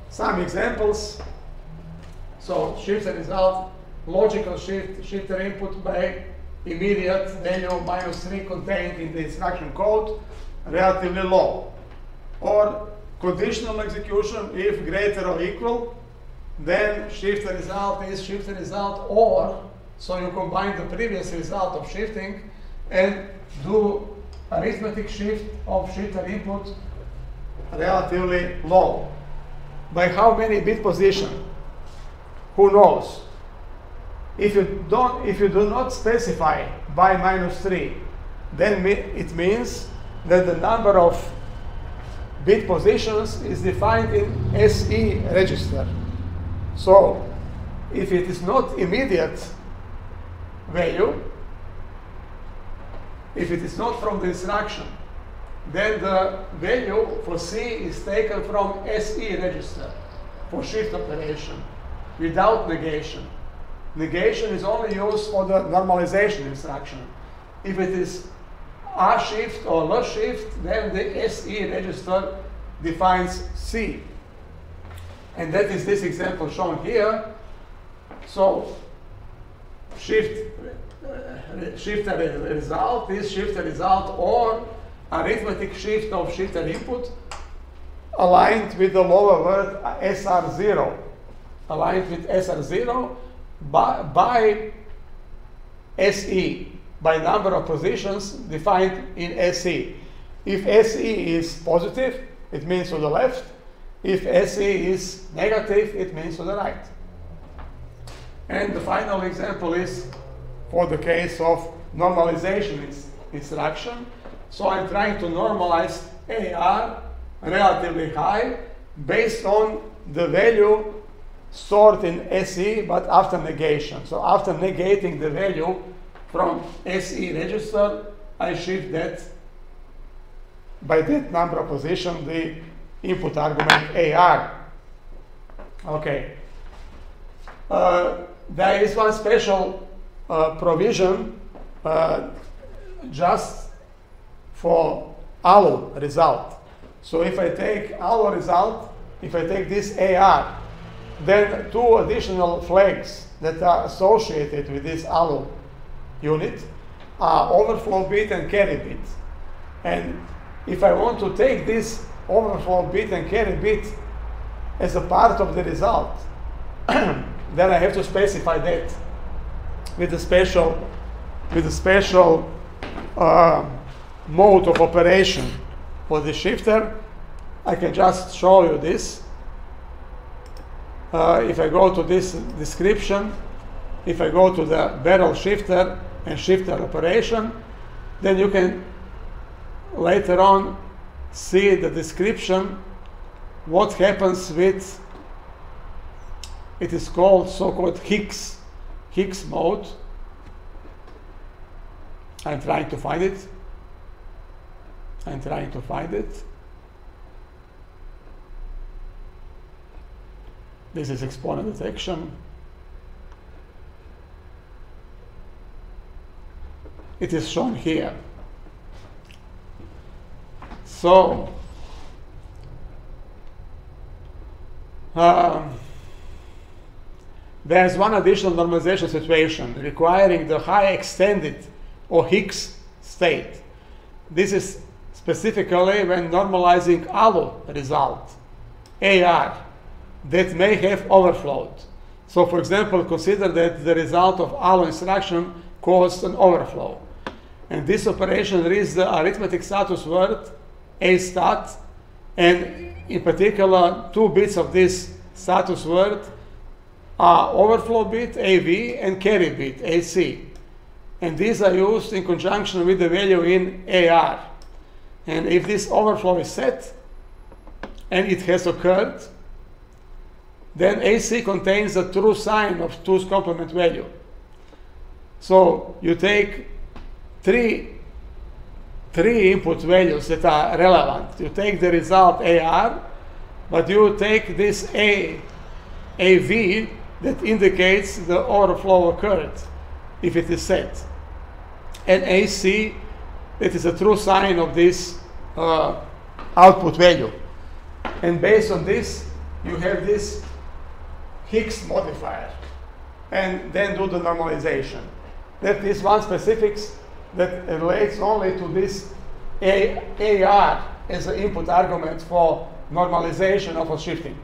Some examples. So shift the result, logical shift the input by immediate value -3 contained in the instruction code, relatively low. Or conditional execution, if greater or equal, then shift the result is shift the result or, so you combine the previous result of shifting and do arithmetic shift of shifter input relatively low. By how many bit position? Who knows? If you do not specify by -3, then it means that the number of bit positions is defined in SE register. So if it is not immediate value, if it is not from the instruction, then the value for C is taken from SE register for shift operation without negation. Negation is only used for the normalization instruction. If it is A shift or L shift, then the SE register defines C. And that is this example shown here. So shift the result is shift the result or arithmetic shift of shifter input aligned with the lower word SR0. Aligned with SR0 by SE, by number of positions defined in SE. If SE is positive, it means to the left. If SE is negative, it means to the right. And the final example is for the case of normalization instruction. So I'm trying to normalize AR relatively high based on the value stored in SE, but after negation. So after negating the value from SE register, I shift that by that number of position, the input argument AR. Okay. There is one special provision just for ALU result. So if I take ALU result, if I take this AR, then two additional flags that are associated with this ALU unit are overflow bit and carry bit. And if I want to take this overflow bit and carry bit as a part of the result, then I have to specify that with a special mode of operation for the shifter. I can just show you this. If I go to this description, if I go to the barrel shifter and shifter operation, then you can later on see the description what happens with, it is called so-called Hicks mode. I'm trying to find it. This is exponent detection. It is shown here. So there's one additional normalization situation requiring the high extended or Hicks state. This is specifically when normalizing ALU result, AR, that may have overflowed. So for example, consider that the result of ALU instruction caused an overflow. And this operation reads the arithmetic status word, A stat, and in particular, 2 bits of this status word are overflow bit, AV, and carry bit, AC. And these are used in conjunction with the value in AR. And if this overflow is set, and it has occurred, then AC contains the true sign of 2's complement value. So you take three input values that are relevant. You take the result AR, but you take this AV that indicates the overflow occurred, if it is set. And AC, that is a true sign of this output value. And based on this, you have this Hicks modifier, and then do the normalization. That is one specifics that relates only to this AR as an input argument for normalization of a shifting.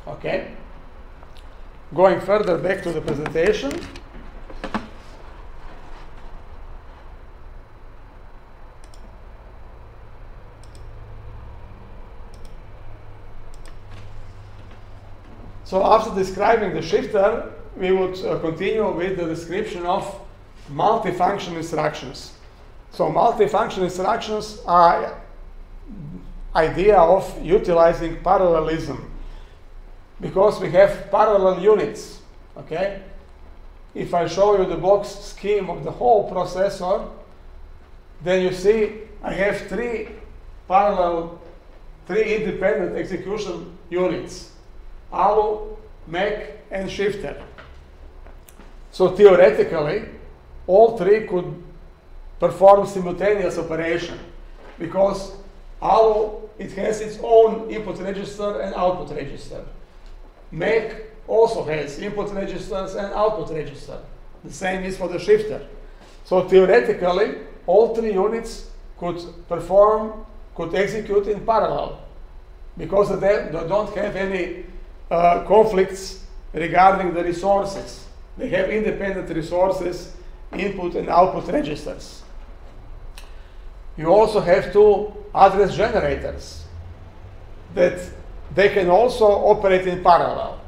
Okay? Going further back to the presentation. So after describing the shifter, we would continue with the description of multifunction instructions. So multifunction instructions are idea of utilizing parallelism, because we have parallel units. Okay? If I show you the box scheme of the whole processor, then you see I have three independent execution units: ALU, Mac, and shifter. So theoretically, all three could perform simultaneous operation, because ALU, it has its own input register and output register. Mac also has input registers and output register. The same is for the shifter. So theoretically, all three units could execute in parallel, because they don't have any conflicts regarding the resources. They have independent resources, input and output registers. You also have two address generators that they can also operate in parallel.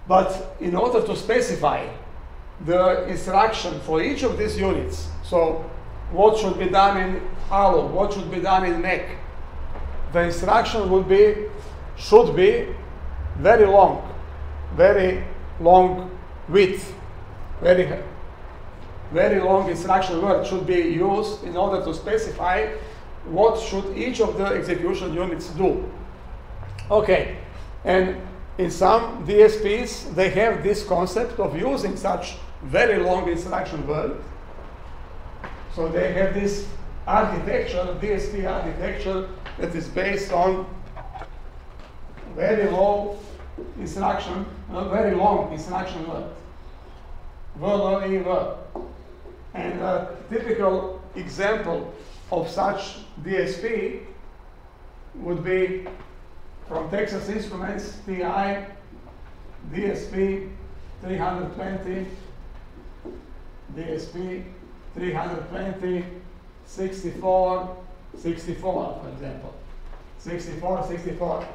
But in order to specify the instruction for each of these units, so what should be done in ALU, what should be done in Mac, the instruction should be very long width, very long instruction word should be used in order to specify what should each of the execution units do. Okay, and in some DSPs, they have this concept of using such very long instruction word. So they have this architecture, DSP architecture, that is based on very long instruction word. And a typical example of such DSP would be from Texas Instruments TI DSP 320, DSP 320, 64, 64, for example. 64, 64.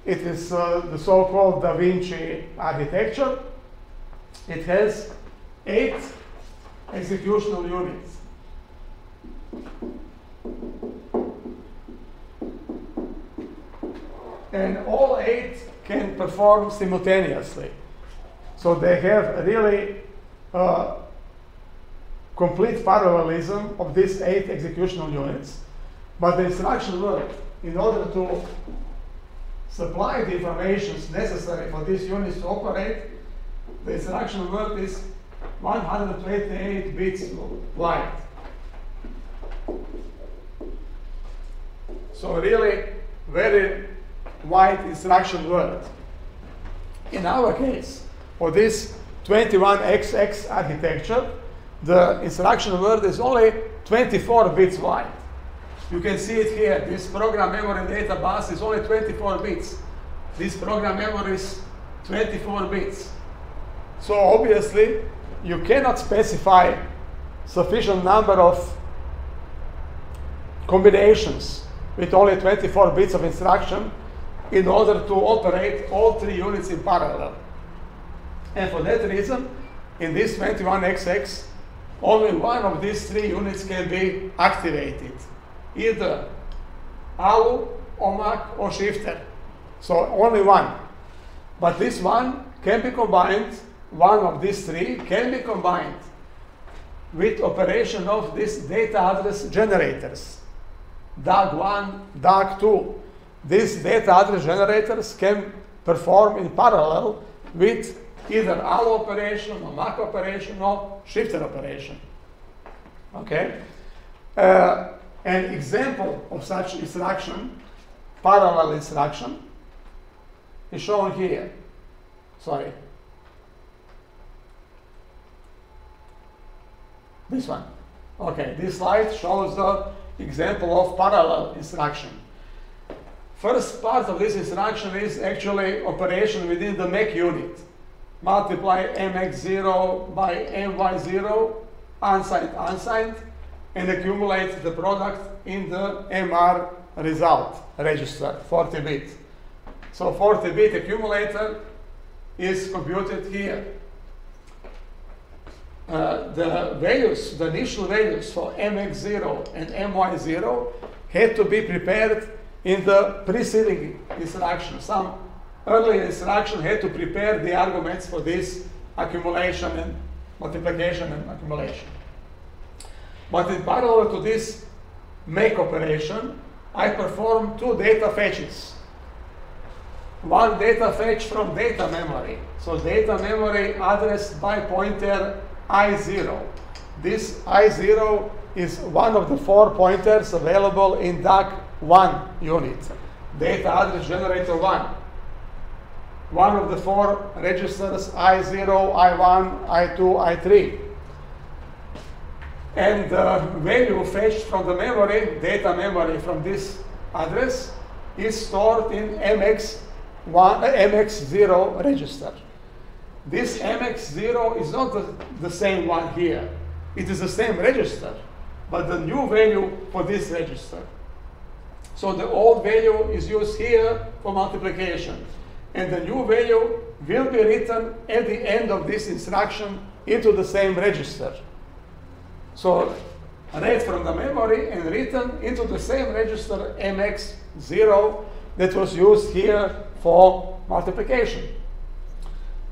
It is the so-called Da Vinci architecture. It has 8 executional units. And all 8 can perform simultaneously. So they have really complete parallelism of these 8 executional units. But the instruction word, in order to supply the information necessary for these units to operate, the instruction word is 128 bits wide. So really very wide instruction word. In our case, for this 21XX architecture, the instruction word is only 24 bits wide. You can see it here. This program memory data bus is only 24 bits. This program memory is 24 bits. So obviously, you cannot specify sufficient number of combinations with only 24 bits of instruction in order to operate all 3 units in parallel. And for that reason, in this 21XX, only one of these 3 units can be activated, either ALU, OMAC, or shifter. So only one. But this one can be combined, one of these 3 can be combined with operation of these data address generators. DAG1, DAG2. These data address generators can perform in parallel with either ALU operation or MAC operation or shifter operation. Okay? An example of such instruction, parallel instruction, is shown here. Sorry. This one. Okay, this slide shows the example of parallel instruction. First part of this instruction is actually operation within the MAC unit. Multiply mx0 by my0, unsigned, unsigned, and accumulate the product in the MR result register, 40-bit. So 40-bit accumulator is computed here. The values, the initial values for mx0 and my0 had to be prepared in the preceding instruction. Some earlier instruction had to prepare the arguments for this accumulation and multiplication and accumulation. But in parallel to this make operation, I perform 2 data fetches. One data fetch from data memory. So data memory addressed by pointer I0. This I0 is one of the 4 pointers available in DAC1 unit. Data address generator 1. One of the 4 registers I0, I1, I2, I3. And the value fetched from the memory, data memory from this address, is stored in MX0 register. This MX0 is not the same one here. It is the same register, but the new value for this register. So the old value is used here for multiplication. And the new value will be written at the end of this instruction into the same register. So read from the memory and written into the same register MX0 that was used here for multiplication.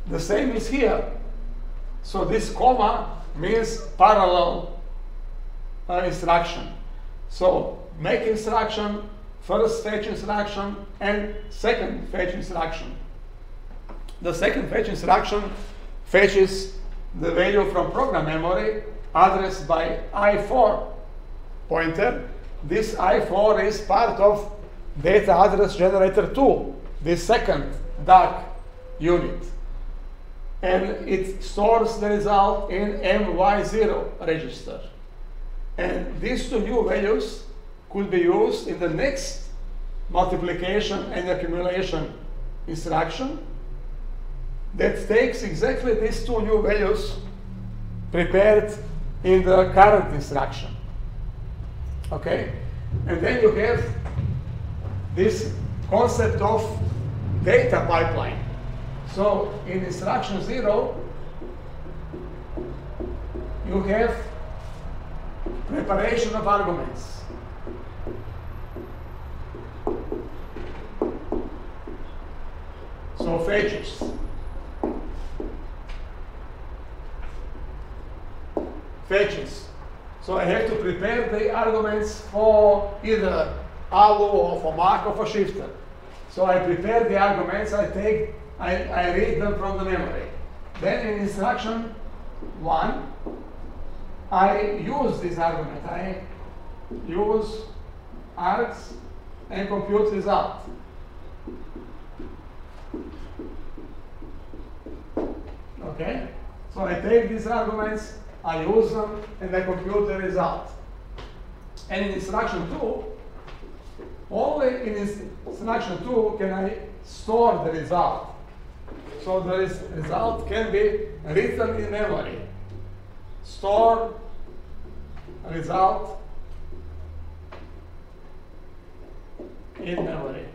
The same is here. So this comma means parallel instruction. So make instruction, first fetch instruction, and second fetch instruction. The second fetch instruction fetches the value from program memory addressed by I4 pointer. This I4 is part of data address generator 2, the second DAC unit. And it stores the result in MY0 register. And these 2 new values could be used in the next multiplication and accumulation instruction that takes exactly these 2 new values prepared in the current instruction. Okay? And then you have this concept of data pipeline. So in instruction 0, you have preparation of arguments. So fetches. Fetches. So I have to prepare the arguments for either ALU or for MAC or for shifter. So I prepare the arguments, I read them from the memory. Then in instruction 1, I use this argument. I use args and compute result. Okay? So I take these arguments, I use them, and I compute the result. And in instruction 2, only in instruction 2 can I store the result. So the result can be written in memory. Store result in memory.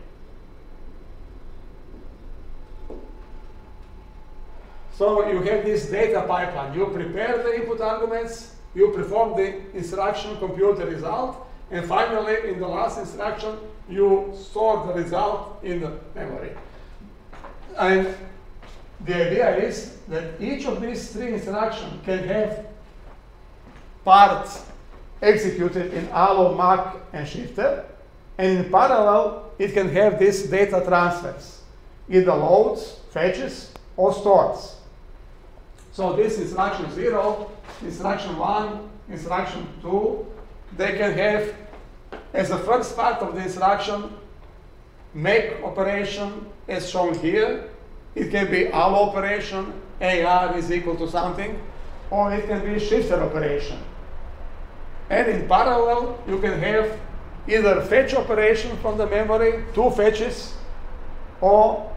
So you have this data pipeline. You prepare the input arguments, you perform the instruction, compute the result, and finally, in the last instruction, you store the result in the memory. And the idea is that each of these three instructions can have parts executed in allo, mac, and shifter, and in parallel, it can have these data transfers, either loads, fetches, or stores. So this instruction 0, instruction 1, instruction 2, they can have, as the first part of the instruction, make operation as shown here. It can be allo operation, AR is equal to something, or it can be shifter operation. And in parallel, you can have either fetch operation from the memory, 2 fetches, or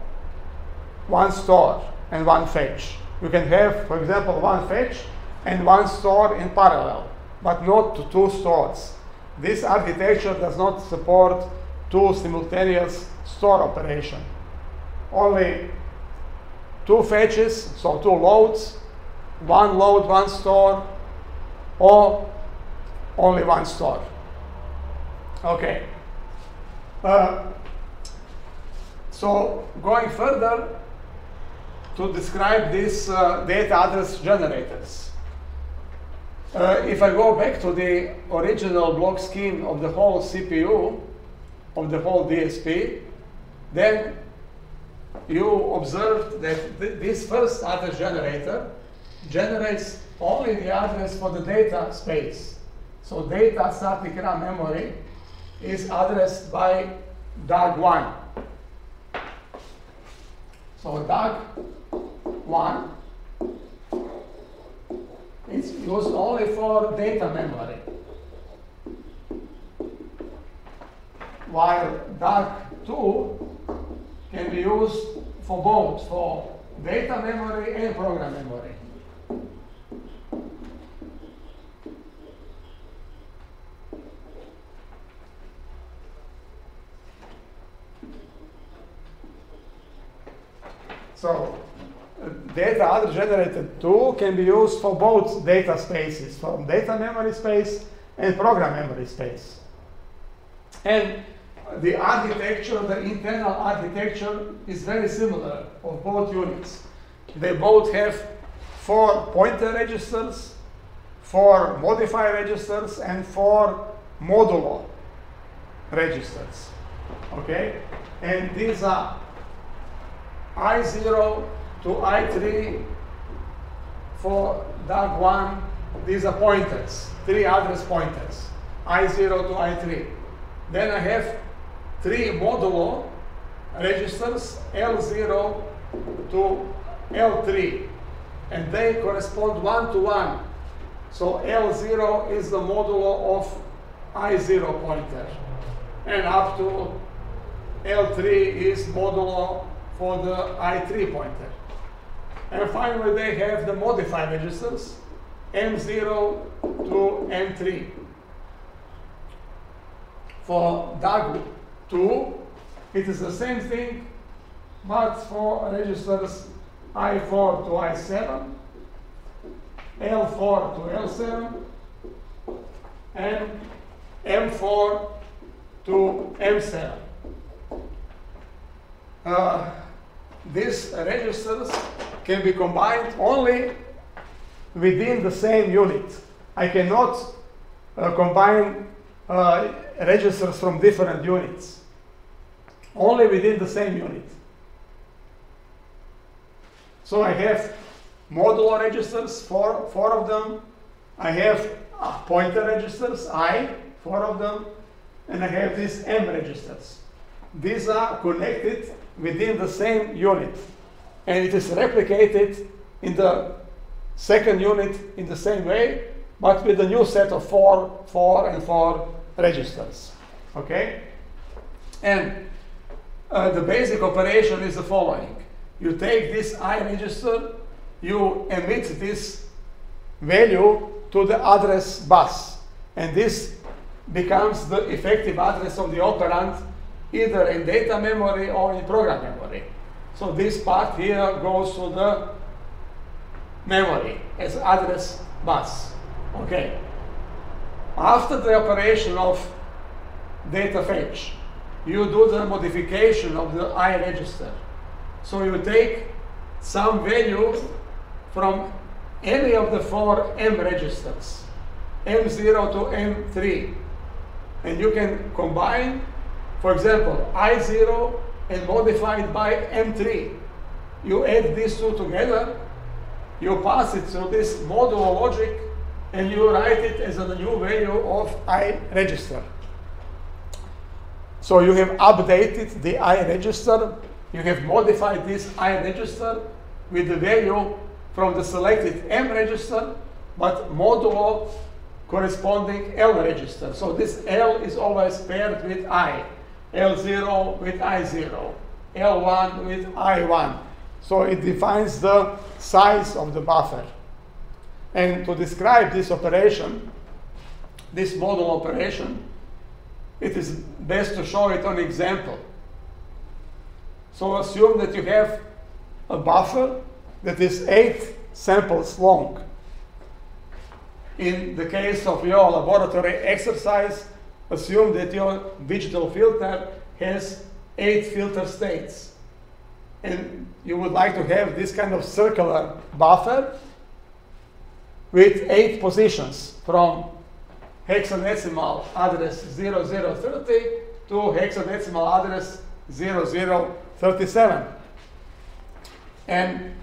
1 store and 1 fetch. You can have, for example, 1 fetch and 1 store in parallel, but not 2 stores. This architecture does not support 2 simultaneous store operation. Only 2 fetches, so 2 loads, 1 load, 1 store, or only 1 store. Okay. So going further, to describe these data address generators. If I go back to the original block scheme of the whole CPU, of the whole DSP, then you observed that this first address generator generates only the address for the data space. So data static RAM memory is addressed by DAG1. So DAG1 is used only for data memory, while DAG2 can be used for both, for data memory and program memory. So data address generator 2 can be used for both data spaces, from data memory space and program memory space. And the architecture, the internal architecture is very similar of both units. They both have 4 pointer registers, 4 modifier registers, and 4 modulo registers. Okay? And these are I0 to I3 for DAG1. These are pointers, 3 address pointers, I0 to I3. Then I have 3 modulo registers, L0 to L3, and they correspond 1 to 1. So L0 is the modulo of I0 pointer, and up to L3 is modulo for the I3 pointer. And finally, they have the modified registers, M0 to M3. For DAG2, it is the same thing, but for registers I4 to I7, L4 to L7, and M4 to M7. These registers can be combined only within the same unit. I cannot combine registers from different units, only within the same unit. So I have modulo registers, four of them. I have pointer registers, 4 of them, and I have these M registers. These are connected within the same unit, and it is replicated in the second unit in the same way, but with a new set of 4, 4, and 4 registers. Okay? And the basic operation is the following. You take this I register, you emit this value to the address bus, and this becomes the effective address of the operand either in data memory or in program memory. So this part here goes to the memory as address bus. Okay. After the operation of data fetch, you do the modification of the I register. So you take some value from any of the 4 M registers, M0 to M3, and you can combine, for example, I0 and modify it by M3. You add these two together, you pass it through this modulo logic, and you write it as a new value of I register. So you have updated the I register, you have modified this I register with the value from the selected M register, but modulo corresponding L register. So this L is always paired with I. L0 with I0, L1 with I1. So it defines the size of the buffer. And to describe this operation, this model operation, it is best to show it on example. So assume that you have a buffer that is 8 samples long. In the case of your laboratory exercise, assume that your digital filter has 8 filter states. And you would like to have this kind of circular buffer with 8 positions from hexadecimal address 0030 to hexadecimal address 0037. And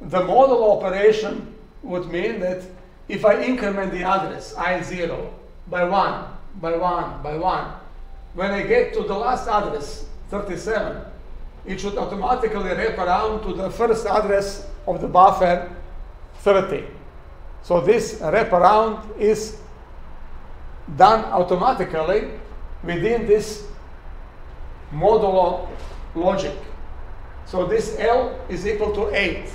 the model operation would mean that if I increment the address I0 by 1, by 1, by 1, when I get to the last address, 37, it should automatically wrap around to the first address of the buffer, 30. So this wraparound is done automatically within this modulo logic. So this L is equal to 8.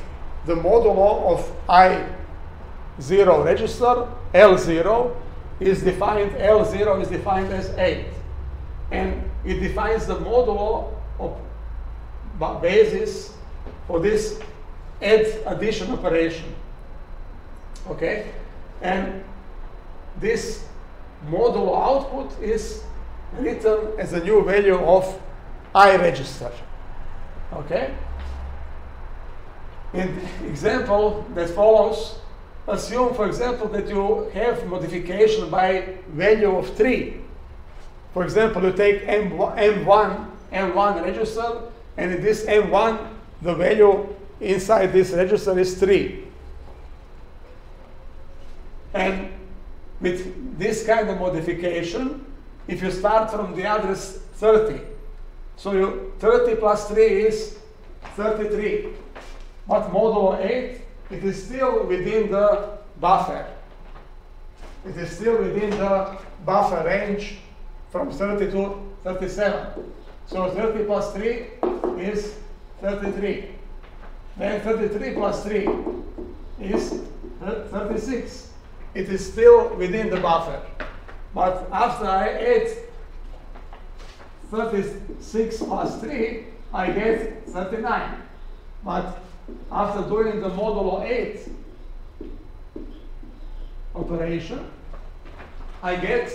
The modulo of I0 register, L0, is defined as 8. And it defines the modulo of basis for this add addition operation. Okay? And this modulo output is written as a new value of I register. Okay? In the example that follows, assume, for example, that you have modification by value of 3. For example, you take M1 register, and in this M1, the value inside this register is 3. And with this kind of modification, if you start from the address 30, so 30 plus 3 is 33. But modulo 8, it is still within the buffer. It is still within the buffer range from 30 to 37. So 30 plus 3 is 33. Then 33 plus 3 is 36. It is still within the buffer. But after I add 36 plus 3, I get 39. But after doing the modulo 8 operation, I get,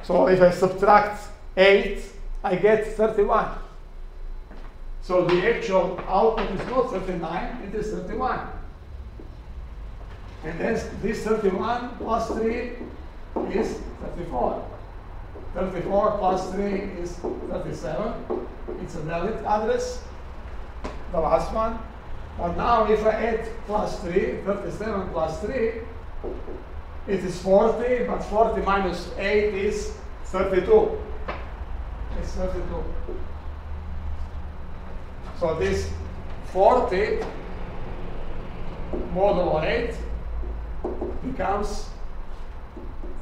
so if I subtract 8, I get 31. So the actual output is not 39, it is 31. And then this 31 plus 3 is 34. 34 plus 3 is 37. It's a valid address, the last one. But now if I add plus 3, 37 plus 3, it is 40, but 40 minus 8 is 32. It's 32. So this 40 modulo 8 becomes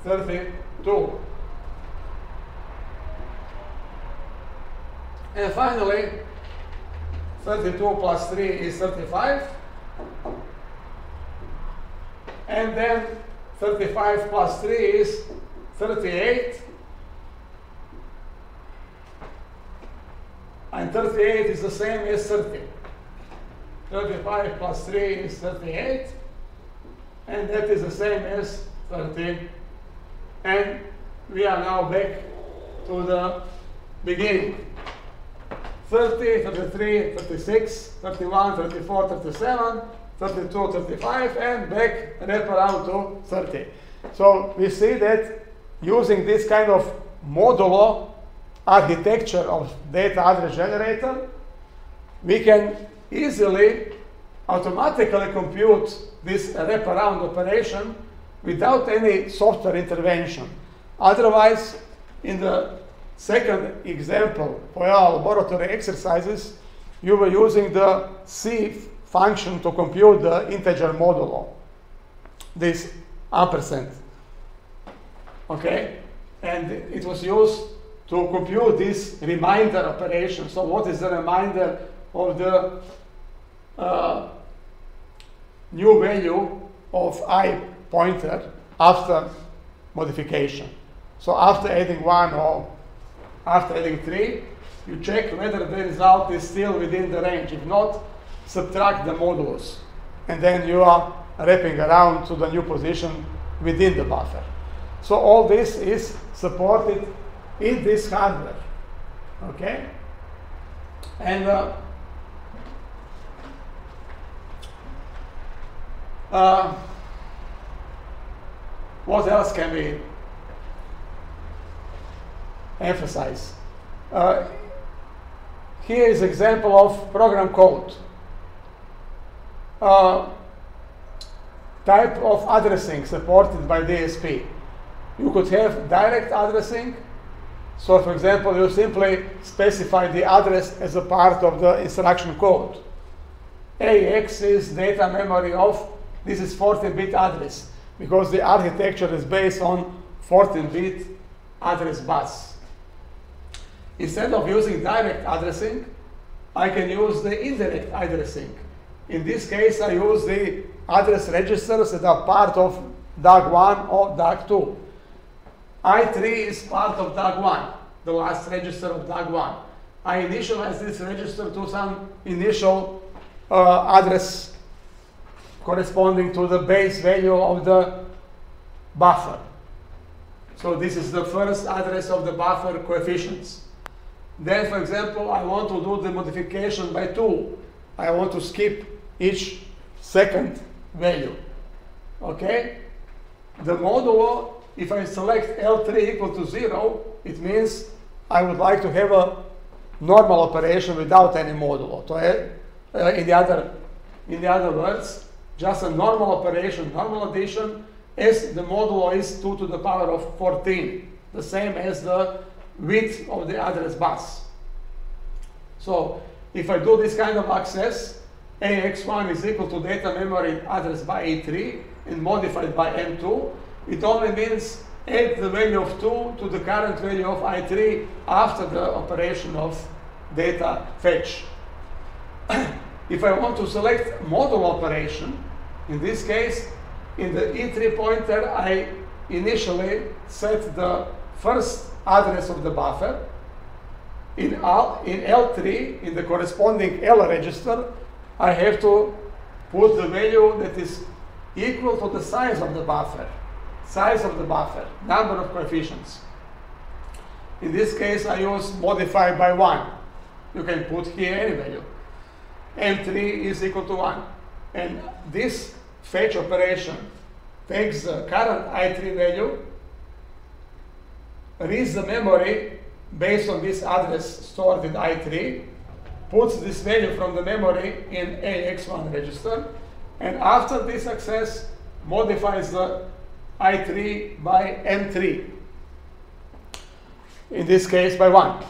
32. And finally, 32 plus 3 is 35. And then 35 plus 3 is 38. And 38 is the same as 30. 35 plus 3 is 38. And that is the same as 30. And we are now back to the beginning. 30, 33, 36, 31, 34, 37, 32, 35, and back wrap around to 30. So we see that using this kind of modulo architecture of data address generator, we can easily automatically compute this wraparound operation without any software intervention. Otherwise, in the second example for our laboratory exercises, you were using the C function to compute the integer modulo, this ampersand. Okay? And it was used to compute this reminder operation. So what is the reminder of the new value of I pointer after modification? So after adding 1 or after adding 3, you check whether the result is still within the range. If not, subtract the modulus. And then you are wrapping around to the new position within the buffer. So all this is supported in this hardware. Okay? And what else can we emphasize? Here is an example of program code. Type of addressing supported by DSP. You could have direct addressing. So for example, you simply specify the address as a part of the instruction code. AX is data memory of, this is 14-bit address, because the architecture is based on 14-bit address bus. Instead of using direct addressing, I can use the indirect addressing. In this case, I use the address registers that are part of DAG1 or DAG2. I3 is part of DAG1, the last register of DAG1. I initialize this register to some initial address corresponding to the base value of the buffer. So this is the first address of the buffer coefficients. Then, for example, I want to do the modification by 2. I want to skip each second value. Okay? The modulo, if I select L3 equal to 0, it means I would like to have a normal operation without any modulo. So, in the other words, just a normal operation, normal addition, as the modulo is 2 to the power of 14, the same as the width of the address bus. So if I do this kind of access, AX1 is equal to data memory address by A3 and modified by M2, it only means add the value of 2 to the current value of I3 after the operation of data fetch. If I want to select modulo operation, in this case, in the E3 pointer, I initially set the first address of the buffer. In L3, in the corresponding L register, I have to put the value that is equal to the size of the buffer. Size of the buffer, number of coefficients. In this case, I use modify by 1. You can put here any value. M3 is equal to 1. And this fetch operation takes the current I3 value, reads the memory based on this address stored in I3, puts this value from the memory in AX1 register, and after this access, modifies the I3 by M3. In this case, by 1.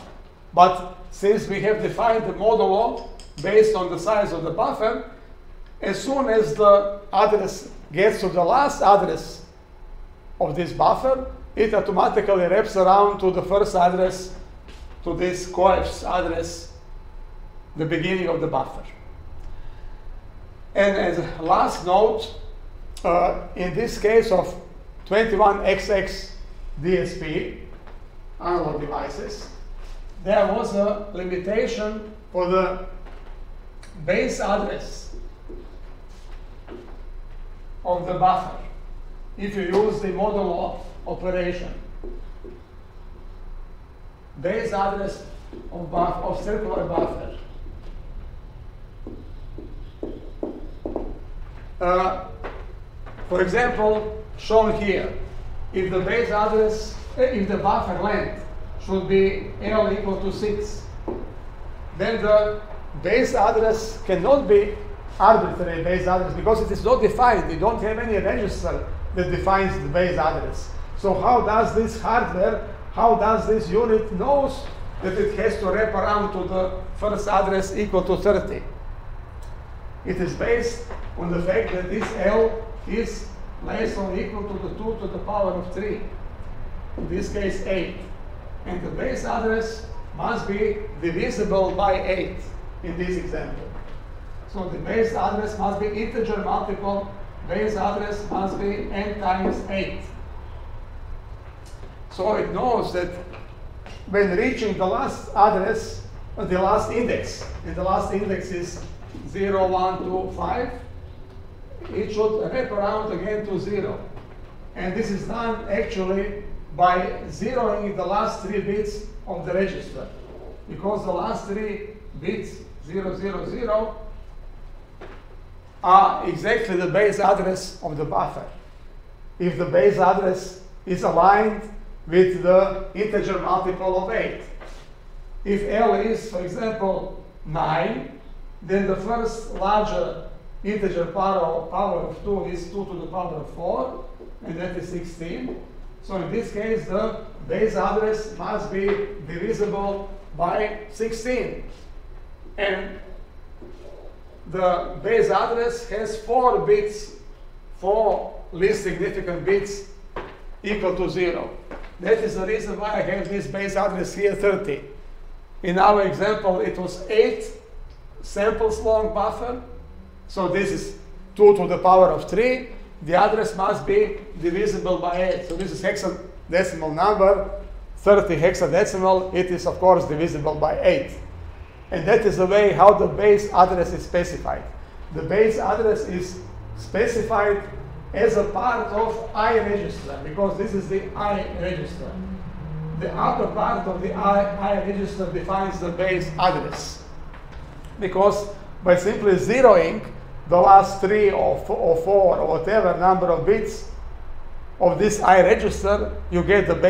But since we have defined the modulo based on the size of the buffer, As soon as the address gets to the last address of this buffer, it automatically wraps around to the first address, to this coef's address, the beginning of the buffer. And as a last note, in this case of 21XX DSP, analog devices, there was a limitation for the base address of the buffer if you use the modulo operation. Base address of circular buffer. For example, shown here, if the base address, if the buffer length should be L equal to 6, then the base address cannot be arbitrary base address because it is not defined. You don't have any register that defines the base address. So how does this hardware, how does this unit knows that it has to wrap around to the first address equal to 30? It is based on the fact that this L is less or equal to the 2 to the power of 3. In this case, 8. And the base address must be divisible by 8 in this example. So the base address must be integer multiple. Base address must be n times 8. So it knows that when reaching the last address, the last index, and the last index is 0, 1, 2, 5, it should wrap around again to 0. And this is done actually by zeroing the last 3 bits of the register. Because the last 3 bits, 0, 0, 0, are exactly the base address of the buffer. If the base address is aligned with the integer multiple of 8. If L is, for example, 9, then the first larger integer power of 2 is 2 to the power of 4, and that is 16. So in this case, the base address must be divisible by 16. And the base address has 4 bits, 4 least significant bits equal to 0. That is the reason why I have this base address here, 30. In our example, it was 8 samples long buffer. So this is 2 to the power of 3. The address must be divisible by 8. So this is hexadecimal number, 30 hexadecimal. It is, of course, divisible by 8. And that is the way how the base address is specified. The base address is specified as a part of I register, because this is the I register. The upper part of the I register defines the base address. Because by simply zeroing the last 3 or 4 or whatever number of bits of this I register, you get the base